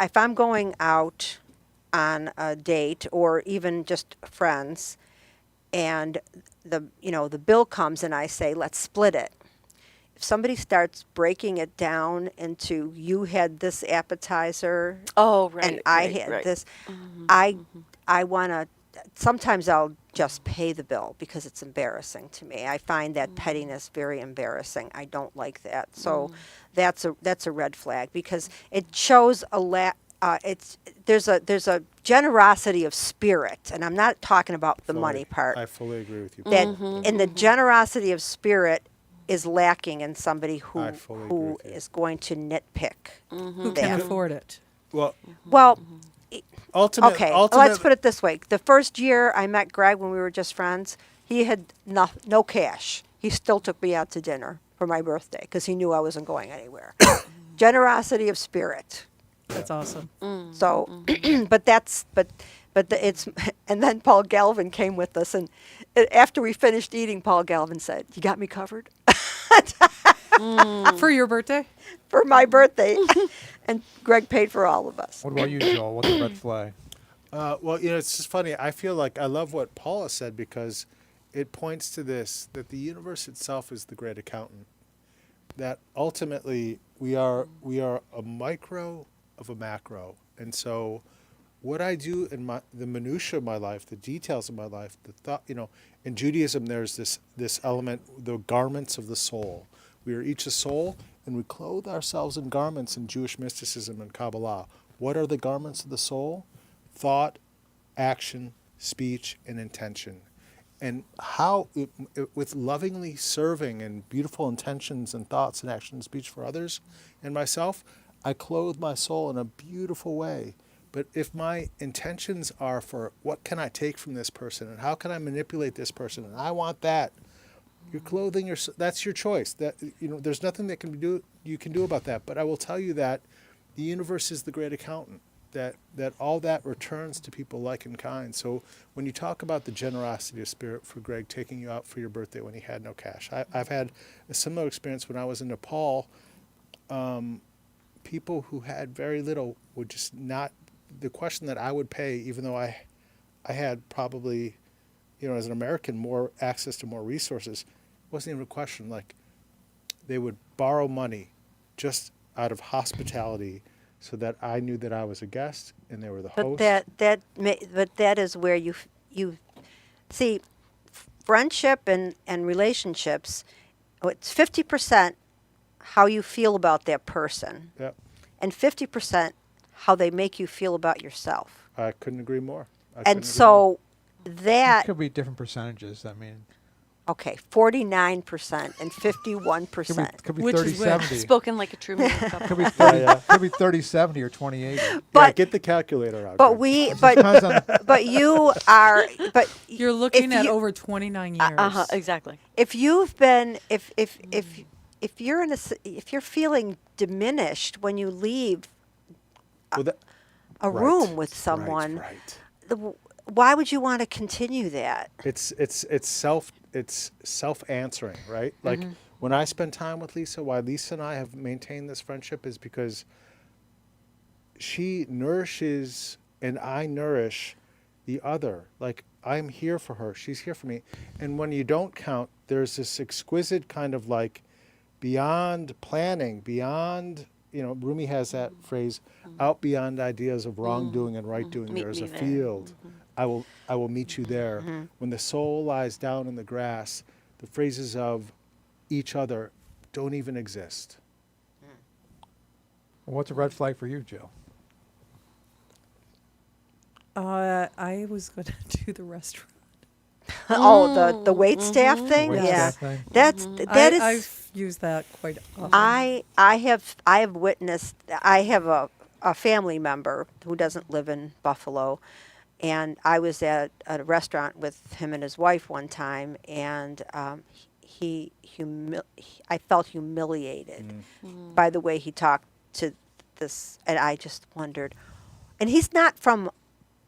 S2: if I'm going out on a date or even just friends, and the bill comes and I say let's split it. If somebody starts breaking it down into you had this appetizer
S4: Oh, right.
S2: and I
S4: right,
S2: had
S4: right.
S2: this, I want to. Sometimes I'll just pay the bill because it's embarrassing to me. I find that pettiness very embarrassing. I don't like that. So that's a red flag because it shows there's a generosity of spirit, and I'm not talking about the money part.
S5: I fully agree with you.
S2: That and the generosity of spirit is lacking in somebody who
S5: I fully agree
S2: who
S5: with you.
S2: is going to nitpick.
S3: Who
S2: that.
S3: can afford it?
S5: Well,
S2: Well,
S5: ultimately,
S2: okay, let's put it this way. The first year I met Greg when we were just friends, he had no cash. He still took me out to dinner for my birthday because he knew I wasn't going anywhere. Generosity of spirit.
S3: That's awesome.
S2: So, it's, and then Paul Galvin came with us, and after we finished eating, Paul Galvin said, "You got me covered."
S3: For your birthday?
S2: for my birthday. And Greg paid for all of us.
S1: What about you, Joel? What's a red flag?
S5: Well, it's just funny. I feel like I love what Paula said because it points to this, that the universe itself is the great accountant. That ultimately we are a micro of a macro. And so what I do in the minutia of my life, the details of my life, the thought, in Judaism there's this element, the garments of the soul. We are each a soul, and we clothe ourselves in garments in Jewish mysticism and Kabbalah. What are the garments of the soul? Thought, action, speech, and intention. And how, with lovingly serving and beautiful intentions and thoughts and action and speech for others and myself, I clothe my soul in a beautiful way. But if my intentions are for what can I take from this person and how can I manipulate this person and I want that, you're clothing your, that's your choice. That, there's nothing that you can do about that. But I will tell you that the universe is the great accountant. That all that returns to people like and kind. So when you talk about the generosity of spirit for Greg taking you out for your birthday when he had no cash, I've had a similar experience when I was in Nepal. People who had very little would just not, the question that I would pay, even though I had probably, as an American, more access to more resources, wasn't even a question. Like, they would borrow money just out of hospitality so that I knew that I was a guest and they were the host.
S2: But that is where you see friendship and relationships. It's 50% how you feel about that person,
S5: Yep.
S2: and 50% how they make you feel about yourself.
S5: I couldn't agree more.
S2: And so
S1: It
S2: that
S1: could be different percentages. I mean,
S2: okay, 49% and
S1: could
S2: 51%.
S1: be
S3: Which is
S1: 30
S3: which?
S1: 70.
S4: Spoken like a true man couple.
S1: Could be 30, could be 30 70 or 28.
S2: But
S5: get the calculator out.
S2: but
S5: Greg.
S1: Depends on
S2: but you are but
S3: You're looking
S2: if
S3: at
S2: you-
S3: over 29 years.
S4: Exactly.
S2: if you've been if you're if you're feeling diminished when you leave
S5: Well, that-
S2: a
S5: right,
S2: room with someone,
S5: Right.
S2: why would you want to continue that?
S5: It's self answering, right? Like when I spend time with Lisa, why Lisa and I have maintained this friendship is because she nourishes and I nourish the other. Like I'm here for her, she's here for me. And when you don't count, there's this exquisite kind of like beyond planning, beyond, Rumi has that phrase, out beyond ideas of wrongdoing and right doing,
S4: Meet
S5: there's
S4: me
S5: a
S4: there.
S5: field. I will meet you there. When the soul lies down in the grass, the phrases of each other don't even exist.
S1: what's a red flag for you, Joe?
S3: I was going to do the restaurant.
S2: Oh, the wait staff thing.
S1: Wait
S2: Yeah,
S1: staff thing?
S3: I've used that quite often.
S2: I have witnessed. I have a family member who doesn't live in Buffalo, and I was at a restaurant with him and his wife one time, and I felt humiliated by the way he talked to this, and I just wondered. And he's not from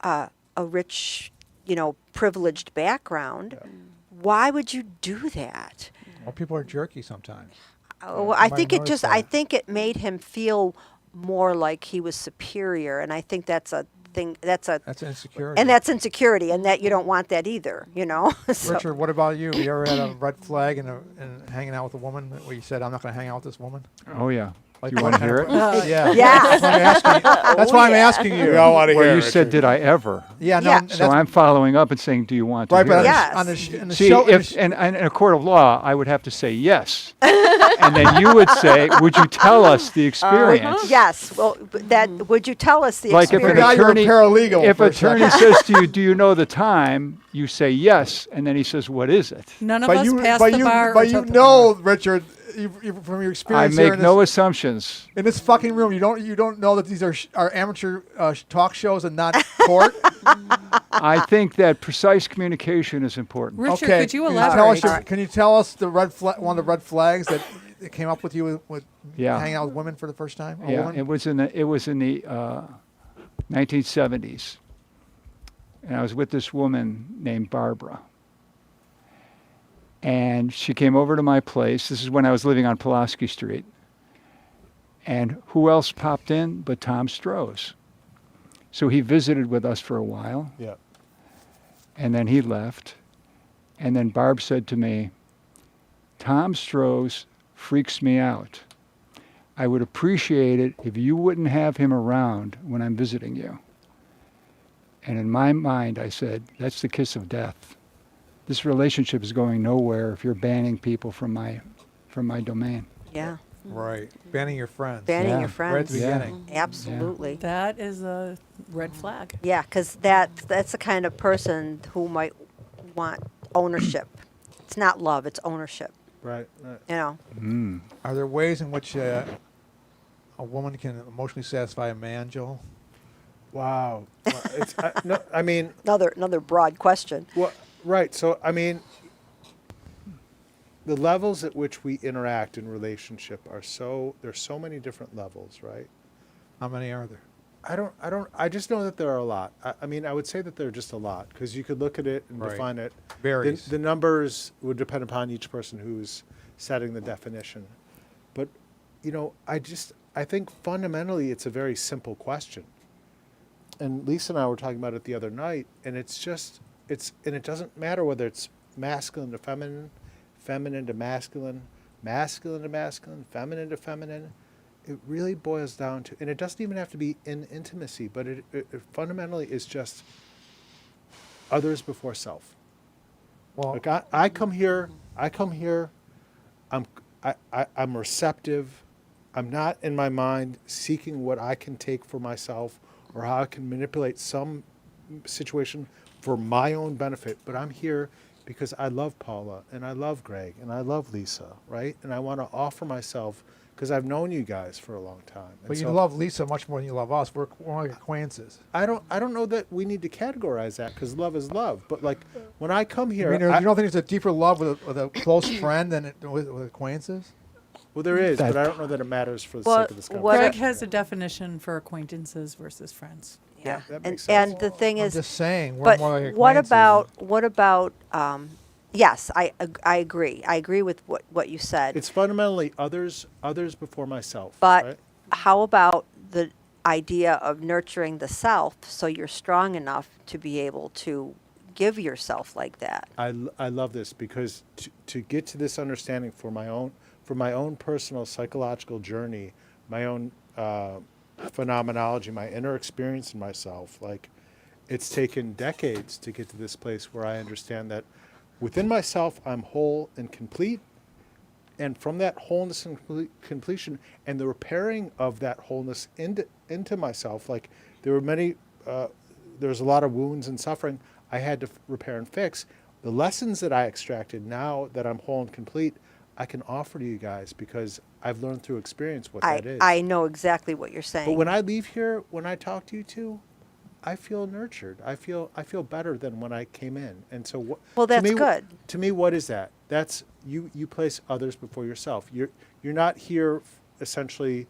S2: a rich, privileged background. Why would you do that?
S1: Well, people are jerky sometimes.
S2: Oh, I
S1: might
S2: think it
S1: notice
S2: just, I
S1: that.
S2: think it made him feel more like he was superior, and I think that's a thing. That's
S1: insecurity.
S2: insecurity, and that you don't want that either. So-
S1: Richard, what about you? Have you ever had a red flag and hanging out with a woman where you said, I'm not going to hang out with this woman?
S6: Oh, yeah.
S1: Like,
S6: Do you
S1: what
S6: want to
S1: kind
S6: hear
S1: of-
S6: it?
S1: Yeah.
S2: Yeah.
S1: That's why I'm asking you.
S5: We all want to
S6: Where
S5: hear
S6: you
S5: it,
S6: said,
S5: Richard.
S6: did I ever?
S1: Yeah, no,
S2: Yeah.
S1: and
S6: So
S1: that's
S6: I'm following up and saying, do you want to
S1: right,
S6: hear
S1: but
S6: it?
S2: Yes.
S1: in the
S6: See,
S1: show,
S6: if in a court of law, I would have to say yes, and then you would say, "Would you tell us the experience?"
S2: Yes. Well, that would you tell us the
S6: Like if an
S2: experience?
S1: Now you're a
S6: attorney,
S1: paralegal
S6: if
S1: for a
S6: attorney
S1: second.
S6: says to you, "Do you know the time?" You say yes, and then he says, "What is it?"
S3: None of
S1: but
S3: us
S1: you,
S3: passed
S1: but
S3: the
S1: you,
S3: bar.
S1: but
S3: or
S1: you
S3: took the
S1: know,
S3: bar.
S1: Richard, you, from your
S6: I
S1: experience here
S6: make
S1: in
S6: no
S1: this,
S6: assumptions.
S1: in this fucking room, you don't know that these are amateur talk shows and not court.
S6: I think that precise communication is important.
S3: Richard,
S1: Okay,
S3: could you
S1: can
S3: elaborate?
S1: Can you tell us the one of the red flags that came up with you with
S6: Yeah.
S1: hanging out with women for the first time? A
S6: Yeah,
S1: woman?
S6: it was in the 1970s, and I was with this woman named Barbara. And she came over to my place. This is when I was living on Pulaski Street. And who else popped in but Tom Strohs? So he visited with us for a while,
S5: Yeah.
S6: and then he left. And then Barb said to me, Tom Strohs freaks me out. I would appreciate it if you wouldn't have him around when I'm visiting you. And in my mind, I said, that's the kiss of death. This relationship is going nowhere if you're banning people from my domain.
S2: Yeah.
S1: Right. Banning your friends.
S2: Banning
S6: Yeah.
S2: your
S1: Right at
S2: friends.
S1: the
S6: Yeah.
S1: beginning.
S2: Absolutely.
S3: That is a red flag.
S2: Yeah, because that's the kind of person who might want ownership. It's not love, it's ownership.
S5: Right.
S2: You know.
S6: Mm.
S1: Are there ways in which a woman can emotionally satisfy a man, Joel?
S5: Wow. Well, it's, no, I mean,
S2: Another broad question.
S5: well, right. So, I mean, the levels at which we interact in relationship there's so many different levels, right?
S1: How many are there?
S5: I just know that there are a lot. I mean, I would say that there are just a lot because you could look at it and
S1: Right.
S5: define it.
S1: Varies.
S5: The numbers would depend upon each person who's setting the definition. But, you know, I think fundamentally it's a very simple question. And Lisa and I were talking about it the other night, and and it doesn't matter whether it's masculine to feminine, feminine to masculine, masculine to masculine, feminine to feminine. It really boils down to, and it doesn't even have to be in intimacy, but it fundamentally is just others before self.
S1: Well,
S5: Like I come here, I'm receptive. I'm not in my mind seeking what I can take for myself or how I can manipulate some situation for my own benefit, but I'm here because I love Paula and I love Greg and I love Lisa, right? And I want to offer myself because I've known you guys for a long time. And
S1: but you
S5: so
S1: love Lisa much more than you love us. We're like acquaintances.
S5: I don't know that we need to categorize that because love is love. But like when I come
S1: I
S5: here,
S1: mean, you don't think there's a deeper love with a close friend than with acquaintances?
S5: well, there is, but
S6: That-
S5: I don't know that it matters for the
S2: Well,
S5: sake of this
S2: what
S5: conversation.
S3: Greg has a definition for acquaintances versus friends.
S2: Yeah.
S5: that
S2: and
S5: makes sense.
S2: and the thing
S1: I'm
S2: is,
S1: just saying, we're
S2: but
S1: more like
S2: what
S1: acquaintances.
S2: about yes, I agree. I agree with what you said.
S5: It's fundamentally others before myself.
S2: But
S5: right?
S2: how about the idea of nurturing the self so you're strong enough to be able to give yourself like that?
S5: I love this because to get to this understanding for my own personal psychological journey, my own phenomenology, my inner experience in myself, like it's taken decades to get to this place where I understand that within myself I'm whole and complete, and from that wholeness and completion and the repairing of that wholeness into myself, like there were there's a lot of wounds and suffering I had to repair and fix. The lessons that I extracted now that I'm whole and complete, I can offer to you guys because I've learned through experience what that is.
S2: I know exactly what you're saying.
S5: But when I leave here, when I talk to you two, I feel nurtured. I feel better than when I came in. And so what?
S2: Well,
S5: to
S2: that's
S5: me,
S2: good.
S5: To me, what is that? That's you place others before yourself. You're not here essentially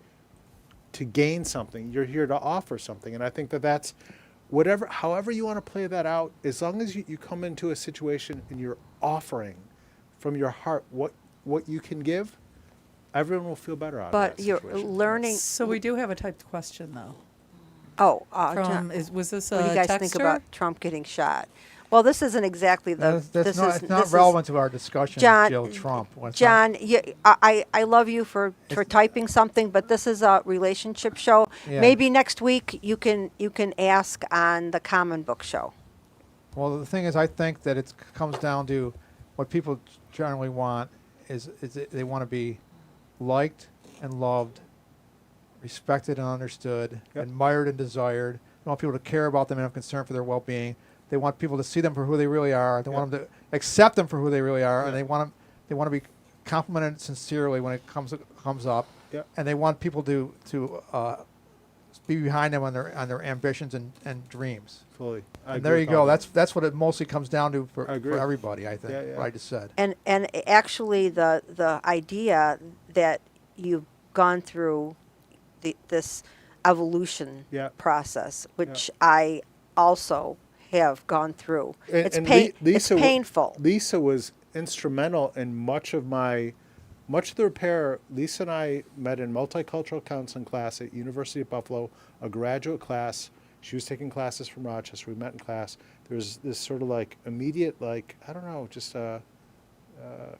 S5: to gain something. You're here to offer something. And I think that's however you want to play that out, as long as you come into a situation and you're offering from your heart what you can give, everyone will feel better out of
S2: but
S5: that
S2: you're
S5: situation.
S2: learning.
S3: So we do have a typed question though.
S2: Oh,
S3: From
S2: John,
S3: was this a
S2: what do you guys
S3: texter?
S2: think about Trump getting shot? Well, this isn't exactly the.
S1: That's not, it's not
S2: this
S1: relevant to our discussion,
S2: John-
S1: Jill Trump. Well, it's
S2: John, I love you for typing something, but this is a relationship show.
S1: Yeah.
S2: Maybe next week you can ask on the Common Book Show.
S1: Well, the thing is, I think that it comes down to what people generally want is they want to be liked and loved, respected and understood,
S5: Yep.
S1: admired and desired. They want people to care about them and have concern for their well-being. They want people to see them for who they really are. They want them to accept them for who they really are, and
S5: Yeah.
S1: they want to be complimented sincerely when it comes up.
S5: Yep.
S1: And they want people to be behind them on their ambitions and dreams.
S5: Fully. I
S1: And
S5: agree
S1: there you
S5: with
S1: go.
S5: all that.
S1: That's what it mostly comes down to
S5: I agree.
S1: for everybody, I think,
S5: Yeah, yeah.
S1: what I just said.
S2: And actually, the idea that you've gone through this evolution
S5: Yeah.
S2: process, which I also have gone through.
S5: And-
S2: It's
S5: and
S2: pain.
S5: Lisa
S2: It's
S5: wa-
S2: painful.
S5: Lisa was instrumental in much of the repair. Lisa and I met in multicultural counseling class at University of Buffalo, a graduate class. She was taking classes from Rochester. We met in class. There was this sort of like immediate, like, I don't know, just a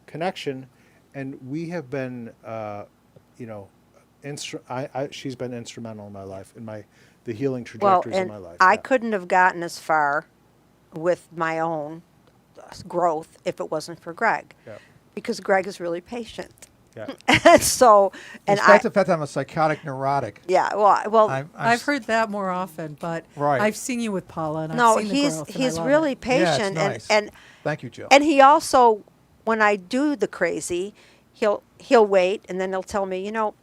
S5: connection. And we have been, you know, she's been instrumental in my life, in the healing
S2: Well,
S5: trajectories of
S2: and
S5: my life.
S2: I
S5: yeah.
S2: couldn't have gotten as far with my own growth if it wasn't for Greg,
S5: Yeah.
S2: because Greg is really patient.
S5: Yeah.
S2: And so, and
S1: Despite
S2: I,
S1: the fact that I'm a psychotic neurotic,
S2: yeah, well,
S3: I've heard that more often, but
S1: Right.
S3: I've seen you with Paula, and
S2: no,
S3: I've seen the growth, and I
S2: he's
S3: love
S2: really
S3: it.
S1: Yeah, it's
S2: patient,
S1: nice.
S2: and
S1: thank you, Jill.
S2: and he also, when I do the crazy, he'll wait, and then he'll tell me, you know,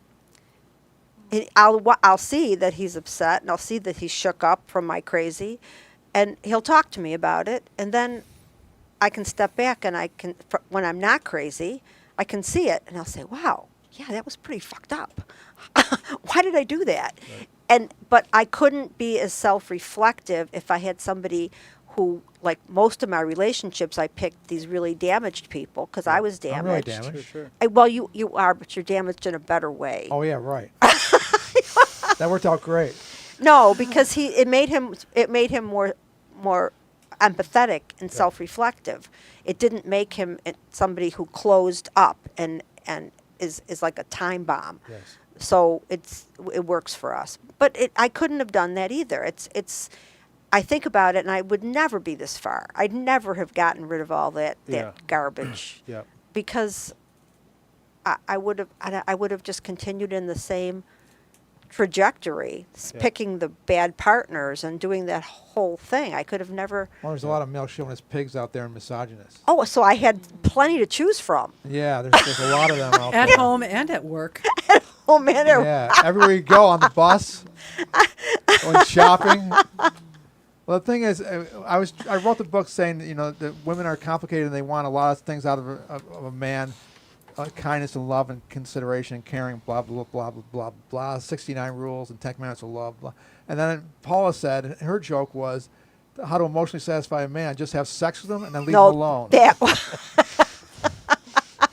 S2: and I'll see that he's upset, and I'll see that he's shook up from my crazy, and he'll talk to me about it, and then I can step back, and when I'm not crazy, I can see it, and I'll say, wow, yeah, that was pretty fucked up. Why did I do that? But I couldn't be as self-reflective if I had somebody who, like most of my relationships, I picked these really damaged people because I was
S1: I'm really
S2: damaged.
S1: damaged.
S5: Sure.
S2: Well, you are, but you're damaged in a better way.
S1: Oh yeah, right. That worked out great.
S2: No, because it made him more empathetic and self-reflective. It didn't make him somebody who closed up and is like a time bomb.
S5: Yes.
S2: So it works for us. But I couldn't have done that either. It's I think about it, and I would never be this far. I'd never have gotten rid of all that
S5: Yeah.
S2: garbage
S5: Yeah.
S2: because I would have just continued in the same trajectory,
S5: Yeah.
S2: picking the bad partners and doing that whole thing. I could have never.
S1: Well, there's a lot of male chauvinist pigs out there and misogynists.
S2: Oh, so I had plenty to choose from.
S1: Yeah, there's a lot of them out
S3: At
S1: there.
S3: home and at work.
S2: Oh man,
S1: Yeah, everywhere you go on the bus, going shopping. Well, the thing is, I wrote the book saying that, you know, that women are complicated and they want a lot of things out of a man, kindness and love and consideration and caring, blah blah blah blah blah blah. 69 rules and 10 commandments of love, blah. And then Paula said, and her joke was, how to emotionally satisfy a man: just have sex with him and then leave him alone.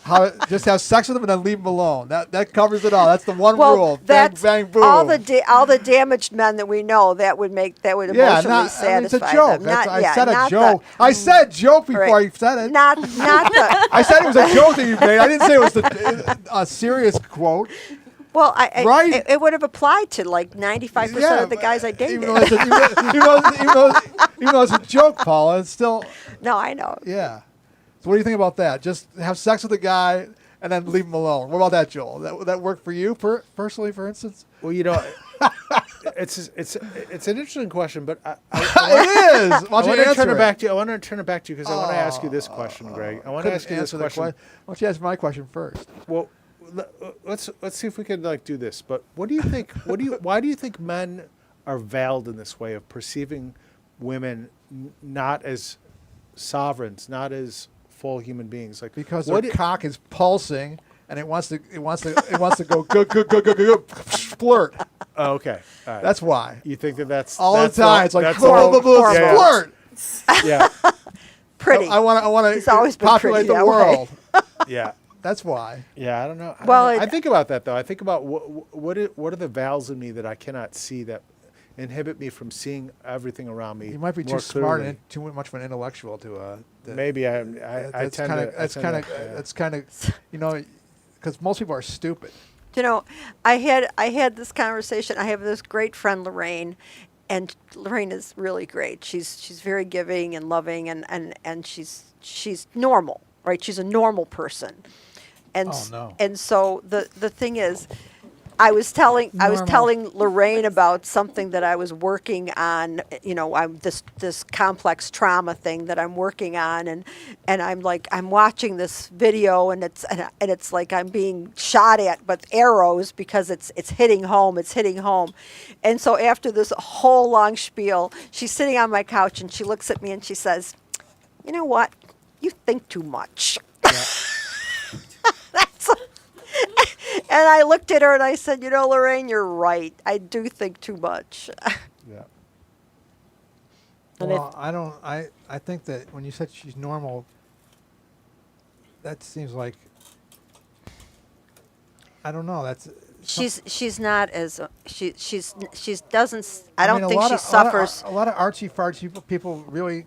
S1: How just have sex with him and then leave him alone. That covers it all. That's the one rule. Bang
S2: That's
S1: bang boom.
S2: all the damaged men that we know that would emotionally satisfy
S1: it's a joke.
S2: them.
S1: I said a joke. I said joke before
S2: Right.
S1: I said it.
S2: Not the.
S1: I said it was a joke that you made. I didn't say it was a serious quote.
S2: Well,
S1: Right.
S2: it would have applied to like 95% of the guys I dated.
S1: Even though it's a joke, Paula, it's still,
S2: No, I know.
S1: yeah. So what do you think about that? Just have sex with a guy and then leave him alone. What about that, Joel? That work for you personally, for instance?
S5: Well, you know, it's an interesting question, but I
S1: It is. Why
S5: I
S1: don't
S5: want
S1: you
S5: to
S1: answer
S5: turn it
S1: it?
S5: back to you. I want to turn it back to you because I want to ask you this question, Greg. I want to
S1: Couldn't
S5: ask you this
S1: answer the
S5: question.
S1: Why don't you ask my question first?
S5: Well, let's see if we can like do this. But what do you think? Why do you think men are veiled in this way of perceiving women not as sovereigns, not as full human beings? Like
S1: Because
S5: what
S1: their cock is pulsing and it wants to go good, splurt.
S5: Oh, okay, all right.
S1: That's why.
S5: You think that's
S1: All the
S5: that's
S1: time. It's like
S5: that's
S1: blah, blah, blah,
S5: yeah,
S1: splurt.
S5: yeah,
S2: Pretty.
S1: I want
S2: He's always
S1: to
S2: been
S1: populate
S2: pretty
S1: the
S2: that way.
S1: world.
S5: yeah.
S1: That's why.
S5: Yeah, I don't know.
S2: Well,
S5: I
S2: it-
S5: think about that though. I think about what are the valves in me that I cannot see that inhibit me from seeing everything around me.
S1: You might be
S5: more
S1: too smart
S5: clearly.
S1: and too much of an intellectual to.
S5: Maybe I
S1: That's
S5: tend
S1: kind
S5: to.
S1: of. That's kind of. That's kind of. You know, because most people are stupid.
S2: You know, I had this conversation. I have this great friend Lorraine, and Lorraine is really great. She's very giving and loving, and she's normal, right? She's a normal person, and
S1: Oh, no.
S2: and so the thing is, I was telling Lorraine about something that I was working on. You know, I'm this complex trauma thing that I'm working on, and I'm watching this video, and it's like I'm being shot at with arrows because it's hitting home, and so after this whole long spiel, she's sitting on my couch and she looks at me and she says, "You know what? You think too much." That's. And I looked at her and I said, "You know, Lorraine, you're right. I do think too much."
S5: Yeah.
S2: And
S1: Well, I don't. I think that when you said she's normal, that seems like, I don't know. That's
S2: She's not as she's doesn't I
S1: mean,
S2: don't think she suffers.
S1: A lot of artsy fartsy people really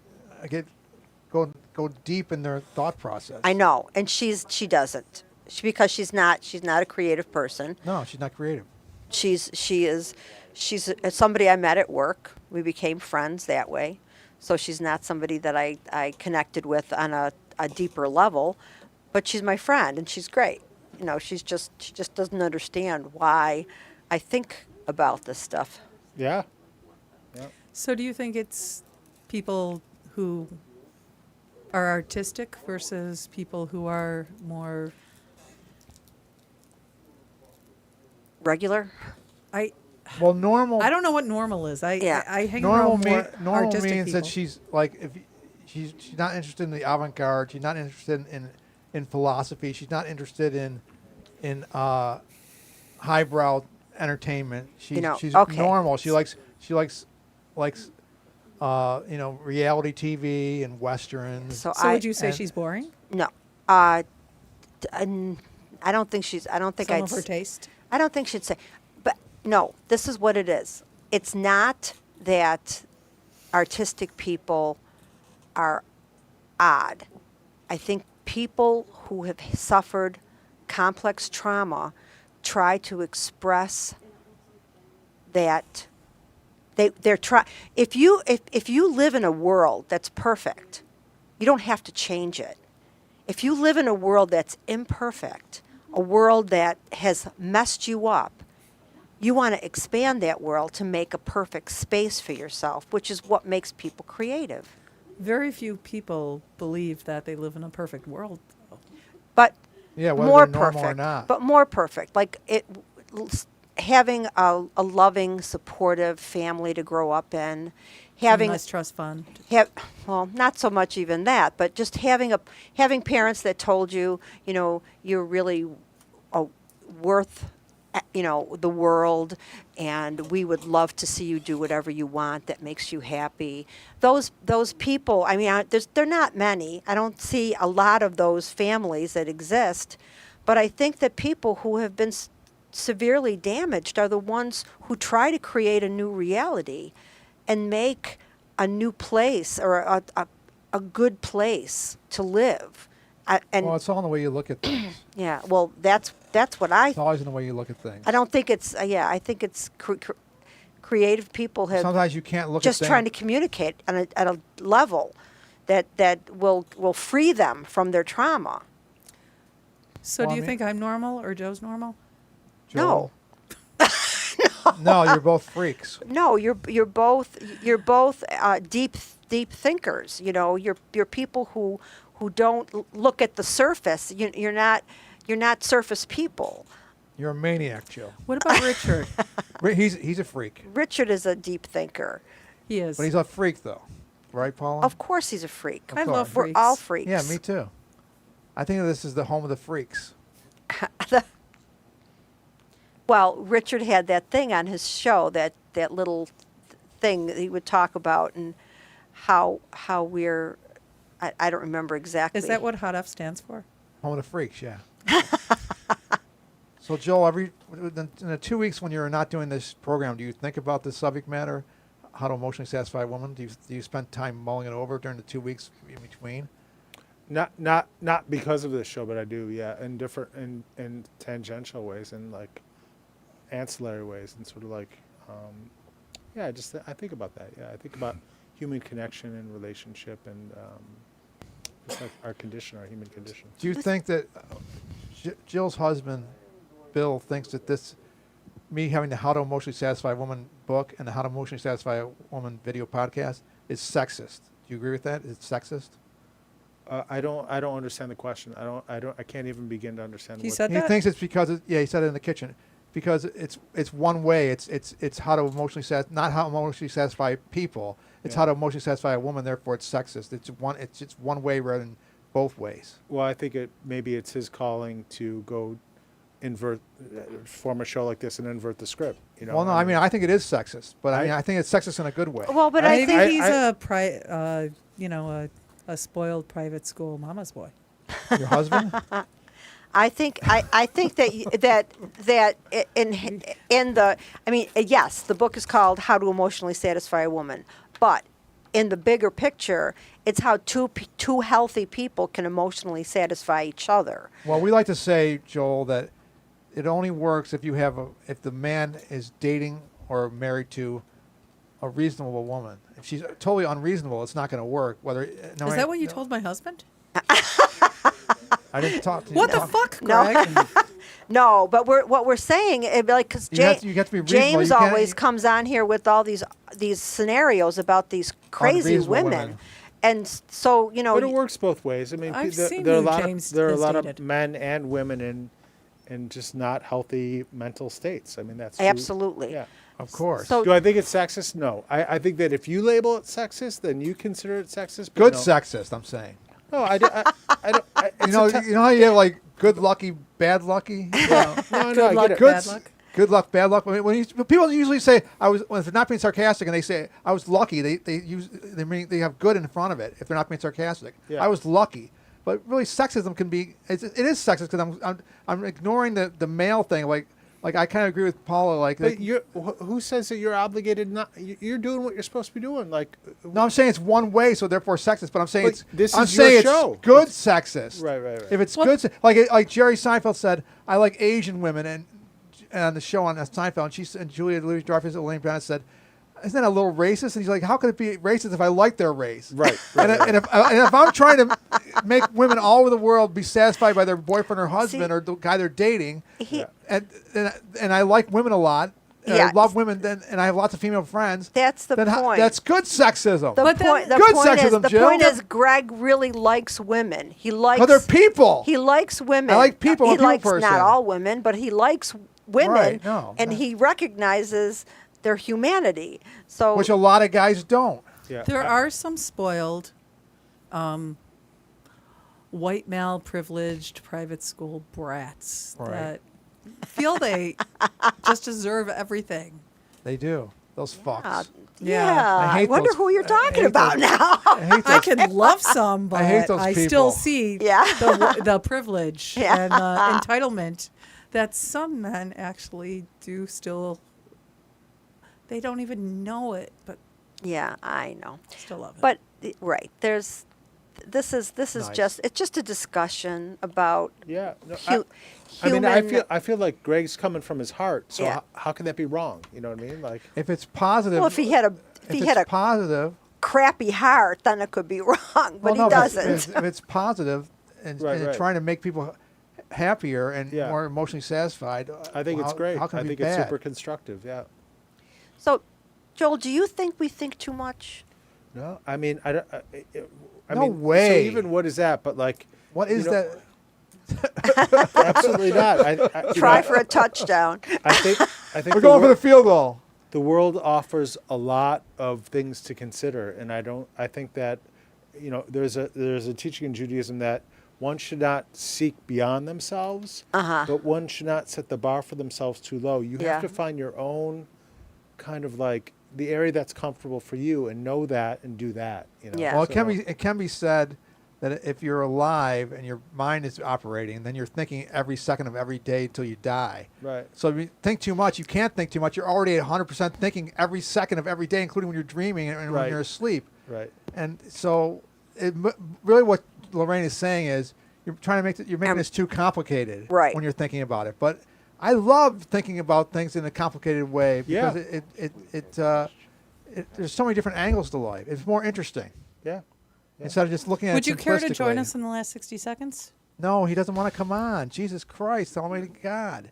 S1: go deep in their thought process.
S2: I know, and she doesn't. Because she's not a creative person.
S1: No, she's not creative.
S2: She's somebody I met at work. We became friends that way. So she's not somebody that I connected with on a deeper level, but she's my friend and she's great. You know, she just doesn't understand why I think about this stuff.
S5: Yeah.
S3: So do you think it's people who are artistic versus people who are more
S2: Regular?
S1: Well, normal.
S3: I don't know what normal is.
S2: Yeah.
S3: I hang
S1: Normal,
S3: around more
S1: normal
S3: artistic
S1: means
S3: people.
S1: that she's like, if she's not interested in the avant-garde. She's not interested in philosophy. She's not interested in highbrow entertainment. She's
S2: okay.
S1: normal. She likes reality TV and westerns.
S2: So
S3: So would you say
S1: and-
S3: she's boring?
S2: No. I don't think she's. I don't think
S3: Some
S2: I'd.
S3: of her taste.
S2: I don't think she'd say. But no, this is what it is. It's not that artistic people are odd. I think people who have suffered complex trauma try to express that they're try if you live in a world that's perfect, you don't have to change it. If you live in a world that's imperfect, a world that has messed you up, you want to expand that world to make a perfect space for yourself, which is what makes people creative.
S3: Very few people believe that they live in a perfect world. though.
S2: But
S1: Yeah, whether
S2: more
S1: they're normal or
S2: perfect.
S1: not.
S2: But more perfect. Like having a loving, supportive family to grow up in, having
S3: Less trust fund.
S2: well, not so much even that, but just having parents that told you, you're really worth, the world, and we would love to see you do whatever you want that makes you happy. Those people, I mean, they're not many. I don't see a lot of those families that exist, but I think that people who have been severely damaged are the ones who try to create a new reality and make a new place or a good place to live. And
S1: Well, it's all in the way you look at things.
S2: yeah, well, that's what
S1: It's always in the way you look at things.
S2: I don't think it's I think it's creative people have
S1: Sometimes you can't look
S2: just
S1: at
S2: trying to
S1: things.
S2: communicate at a level that will free them from their trauma.
S3: So
S1: Well,
S3: do
S1: I
S3: you
S1: mean-
S3: think I'm normal or Joe's normal?
S1: Joel. No, you're both freaks.
S2: No, you're both deep thinkers. You're people who don't look at the surface. You're not surface people.
S1: You're a maniac, Joe.
S3: What about Richard?
S1: He's a freak,
S2: Richard is a deep thinker.
S3: He is.
S1: but he's a freak though, right, Paula?
S2: Of course, he's a freak.
S3: I love
S2: We're
S3: freaks.
S2: all freaks.
S1: Yeah, me too. I think this is the home of the freaks.
S2: Well, Richard had that thing on his show, that little thing that he would talk about, and how we're. I don't remember exactly.
S3: Is that what Hot F stands for?
S1: Home of the freaks, yeah. So, Joel, in the 2 weeks when you're not doing this program, do you think about this subject matter, how to emotionally satisfy a woman? Do you spend time mulling it over during the 2 weeks in between?
S5: Not because of this show, but I do, yeah, in different in tangential ways and like ancillary ways, and sort of like, yeah, I think about that. Yeah, I think about human connection and relationship, and just like our human condition.
S1: Do you think that Jill's husband, Bill, thinks that me having the How to Emotionally Satisfy a Woman book and the How to Emotionally Satisfy a Woman video podcast is sexist? Do you agree with that? It's sexist?
S5: I don't understand the question. I can't even begin to understand.
S3: He
S5: what
S3: said
S1: He
S3: that?
S1: thinks it's because he said it in the kitchen, because it's one way. It's how to emotionally not how to emotionally satisfy people. It's
S5: Yeah.
S1: how to emotionally satisfy a woman. Therefore, it's sexist. It's one way rather than both ways.
S5: Well, I think maybe it's his calling to go form a show like this and invert the script.
S1: Well, no, I mean I think it is sexist, but I think it's sexist in a good way.
S2: Well, but I
S3: Maybe
S2: think
S3: he's a spoiled private school mama's boy.
S1: Your husband?
S2: I think that in the I mean yes, the book is called How to Emotionally Satisfy a Woman, but in the bigger picture, it's how two healthy people can emotionally satisfy each other.
S1: Well, we like to say, Joel, that it only works if if the man is dating or married to a reasonable woman. If she's totally unreasonable, it's not going to work.
S3: Is that what you told my husband?
S1: I didn't talk to you.
S3: What the fuck, Greg?
S2: No, but what we're saying, like, because
S1: You have to be reasonable.
S2: James
S1: You can't-
S2: always comes on here with all these scenarios about these crazy
S1: Unreasonable
S2: women.
S1: women.
S2: And so,
S5: But it works both ways. I mean,
S3: I've seen
S5: there are a
S3: who
S5: lot
S3: James
S5: of there are a
S3: has
S5: lot
S3: dated.
S5: of men and women in just not healthy mental states. I mean, that's true.
S2: Absolutely.
S5: Yeah.
S1: Of course.
S2: So-
S5: Do I think it's sexist? No. I think that if you label it sexist, then you consider it sexist. But
S1: Good
S5: no.
S1: sexist, I'm saying.
S5: No, I don't.
S1: You know how you have like good lucky, bad lucky.
S5: no,
S3: Good
S5: I
S3: luck,
S5: get it.
S1: Good,
S3: bad luck.
S1: good luck, bad luck. When people usually say when they're not being sarcastic, and they say I was lucky, they have good in front of it if they're not being sarcastic.
S5: Yeah.
S1: I was lucky, but really sexism can be it is sexist because I'm ignoring the male thing. Like I kind of agree with Paula.
S5: But who says that you're obligated? Not you're doing what you're supposed to be doing. Like,
S1: no, I'm saying it's one way, so therefore sexist. But I'm saying
S5: But this
S1: I'm
S5: is your
S1: saying
S5: show.
S1: it's good sexist.
S5: Right.
S1: If it's
S3: Well-
S1: good, like Jerry Seinfeld said, I like Asian women, and on the show on Seinfeld, and Julia Louis-Dreyfus, Elaine Bennett said, "Isn't that a little racist?" And he's like, "How could it be racist if I like their race?"
S5: Right.
S1: And if I'm trying to make women all over the world be satisfied by their boyfriend or husband
S2: See,
S1: or the guy they're dating,
S2: he-
S1: and I like women a lot, and
S2: Yeah.
S1: I love women, and I have lots of female friends.
S2: That's the
S1: then
S2: point.
S1: That's good sexism.
S2: The
S3: But then-
S2: point, the
S1: Good
S2: point is,
S1: sexism,
S2: the
S1: Jill.
S2: point is, Greg really likes women. He likes
S1: Other people.
S2: He likes women.
S1: I like people. I'm
S2: He
S1: a people
S2: likes
S1: person.
S2: not all women, but he likes women,
S1: Right, no,
S2: and
S1: that-
S2: he recognizes their humanity. So
S1: which a lot of guys don't.
S5: Yeah.
S3: There are some spoiled, white male privileged private school brats
S1: Right.
S3: that feel they just deserve everything.
S1: They do. Those fucks.
S2: yeah,
S1: I
S2: I,
S1: hate
S2: wonder
S1: those-
S2: who you're
S1: I
S2: talking
S1: hate
S2: about
S1: those-
S2: now.
S1: I hate
S3: I
S1: those.
S3: can love some, but
S1: I hate those
S3: still
S1: people.
S3: see
S2: Yeah.
S3: the privilege
S2: Yeah.
S3: and entitlement that some men actually do still. They don't even know it, but
S2: Yeah, I know.
S3: still love it.
S2: But right, this is
S1: Nice.
S2: just it's just a discussion about
S5: Yeah. No,
S2: hu-
S5: I mean,
S2: human.
S5: I feel like Greg's coming from his heart. So
S2: Yeah.
S5: how can that be wrong? You know what I mean? Like,
S1: If it's positive,
S2: Well, if he had a
S1: positive,
S2: crappy heart, then it could be wrong. But
S1: well,
S2: he
S1: no,
S2: doesn't.
S1: If it's positive and,
S5: Right,
S1: and
S5: right.
S1: trying to make people happier and
S5: Yeah.
S1: more emotionally sassified,
S5: I think it's great.
S1: How can
S5: I
S1: it be
S5: think
S1: bad?
S5: it's super constructive. Yeah.
S2: So, Joel, do you think we think too much?
S5: No, I mean, I don't. I
S1: No
S5: mean,
S1: way.
S5: So even what is that? But like,
S1: What
S5: you
S1: is
S5: know,
S1: that?
S5: Absolutely not. You
S2: Try
S5: know,
S2: for a touchdown.
S5: I think
S1: We're going for the field goal.
S5: the world offers a lot of things to consider, and I think that, you know, there's a teaching in Judaism that one should not seek beyond themselves, but one should not set the bar for themselves too low. You
S2: Yeah.
S5: have to find your own kind of like the area that's comfortable for you, and know that and do that. You know.
S2: Yeah.
S1: Well,
S5: So-
S1: it can be said that if you're alive and your mind is operating, then you're thinking every second of every day till you die.
S5: Right.
S1: So if you think too much, you can't think too much. You're already at 100% thinking every second of every day, including when you're dreaming and when
S5: Right.
S1: you're asleep.
S5: Right.
S1: And so, really, what Lorraine is saying is you're trying to you're making this too complicated
S2: Right.
S1: when you're thinking about it. But I love thinking about things in a complicated way because
S5: Yeah.
S1: there's so many different angles to life. It's more interesting
S5: Yeah.
S1: instead of just looking at
S3: Would
S1: it
S3: you care to join
S1: simplistically.
S3: us in the last 60 seconds?
S1: No, he doesn't want to come on. Jesus Christ, Almighty God.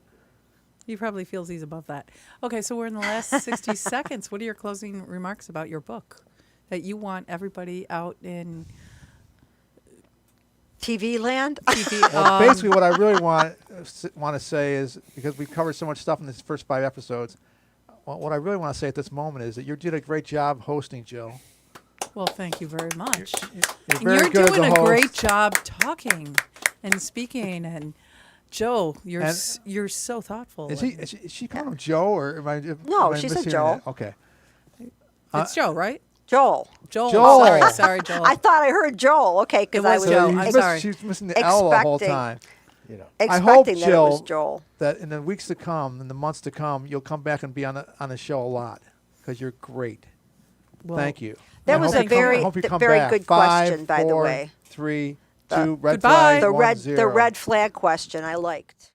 S3: He probably feels he's above that. Okay, so we're in the last 60 seconds. What are your closing remarks about your book that you want everybody out in
S2: TV land?
S3: TV?
S1: Well, basically, what I really want to say is, because we've covered so much stuff in these first 5 episodes, what I really want to say at this moment is that you did a great job hosting, Jill.
S3: Well, thank you very much.
S1: You're
S3: And
S1: very
S3: you're
S1: good as
S3: doing a
S1: host.
S3: great job talking and speaking. And Joe, you're
S1: And-
S3: you're so thoughtful.
S1: Is she calling him Joe, or am I?
S2: No,
S1: am I
S2: she said
S1: mishearing
S2: Joe.
S1: that? Okay.
S3: It's Joe, right?
S2: Joel.
S3: Joel.
S1: Joel.
S3: Sorry, Joel.
S2: I thought I heard Joel. Okay, because
S3: It
S2: I
S3: was
S2: was
S3: Joe.
S1: You
S3: I'm
S1: missed-
S3: sorry.
S1: She was missing the L the whole
S2: Expecting.
S1: time.
S5: You know.
S1: I hope,
S2: expecting that it was
S1: Jill,
S2: Joel.
S1: that in the weeks to come, in the months to come, you'll come back and be on the show a lot because you're great.
S3: Well,
S1: Thank you.
S2: That
S1: I
S2: was
S1: hope
S2: a
S1: you come- I
S2: very-
S1: hope you
S2: th-
S1: come
S2: very
S1: back.
S2: good
S1: 5,
S2: question, by the
S1: 4,
S2: way.
S1: 3,
S2: The-
S1: 2, red
S3: Goodbye.
S1: flag,
S2: The
S1: 1,
S2: red
S1: 0.
S2: the red flag question I liked.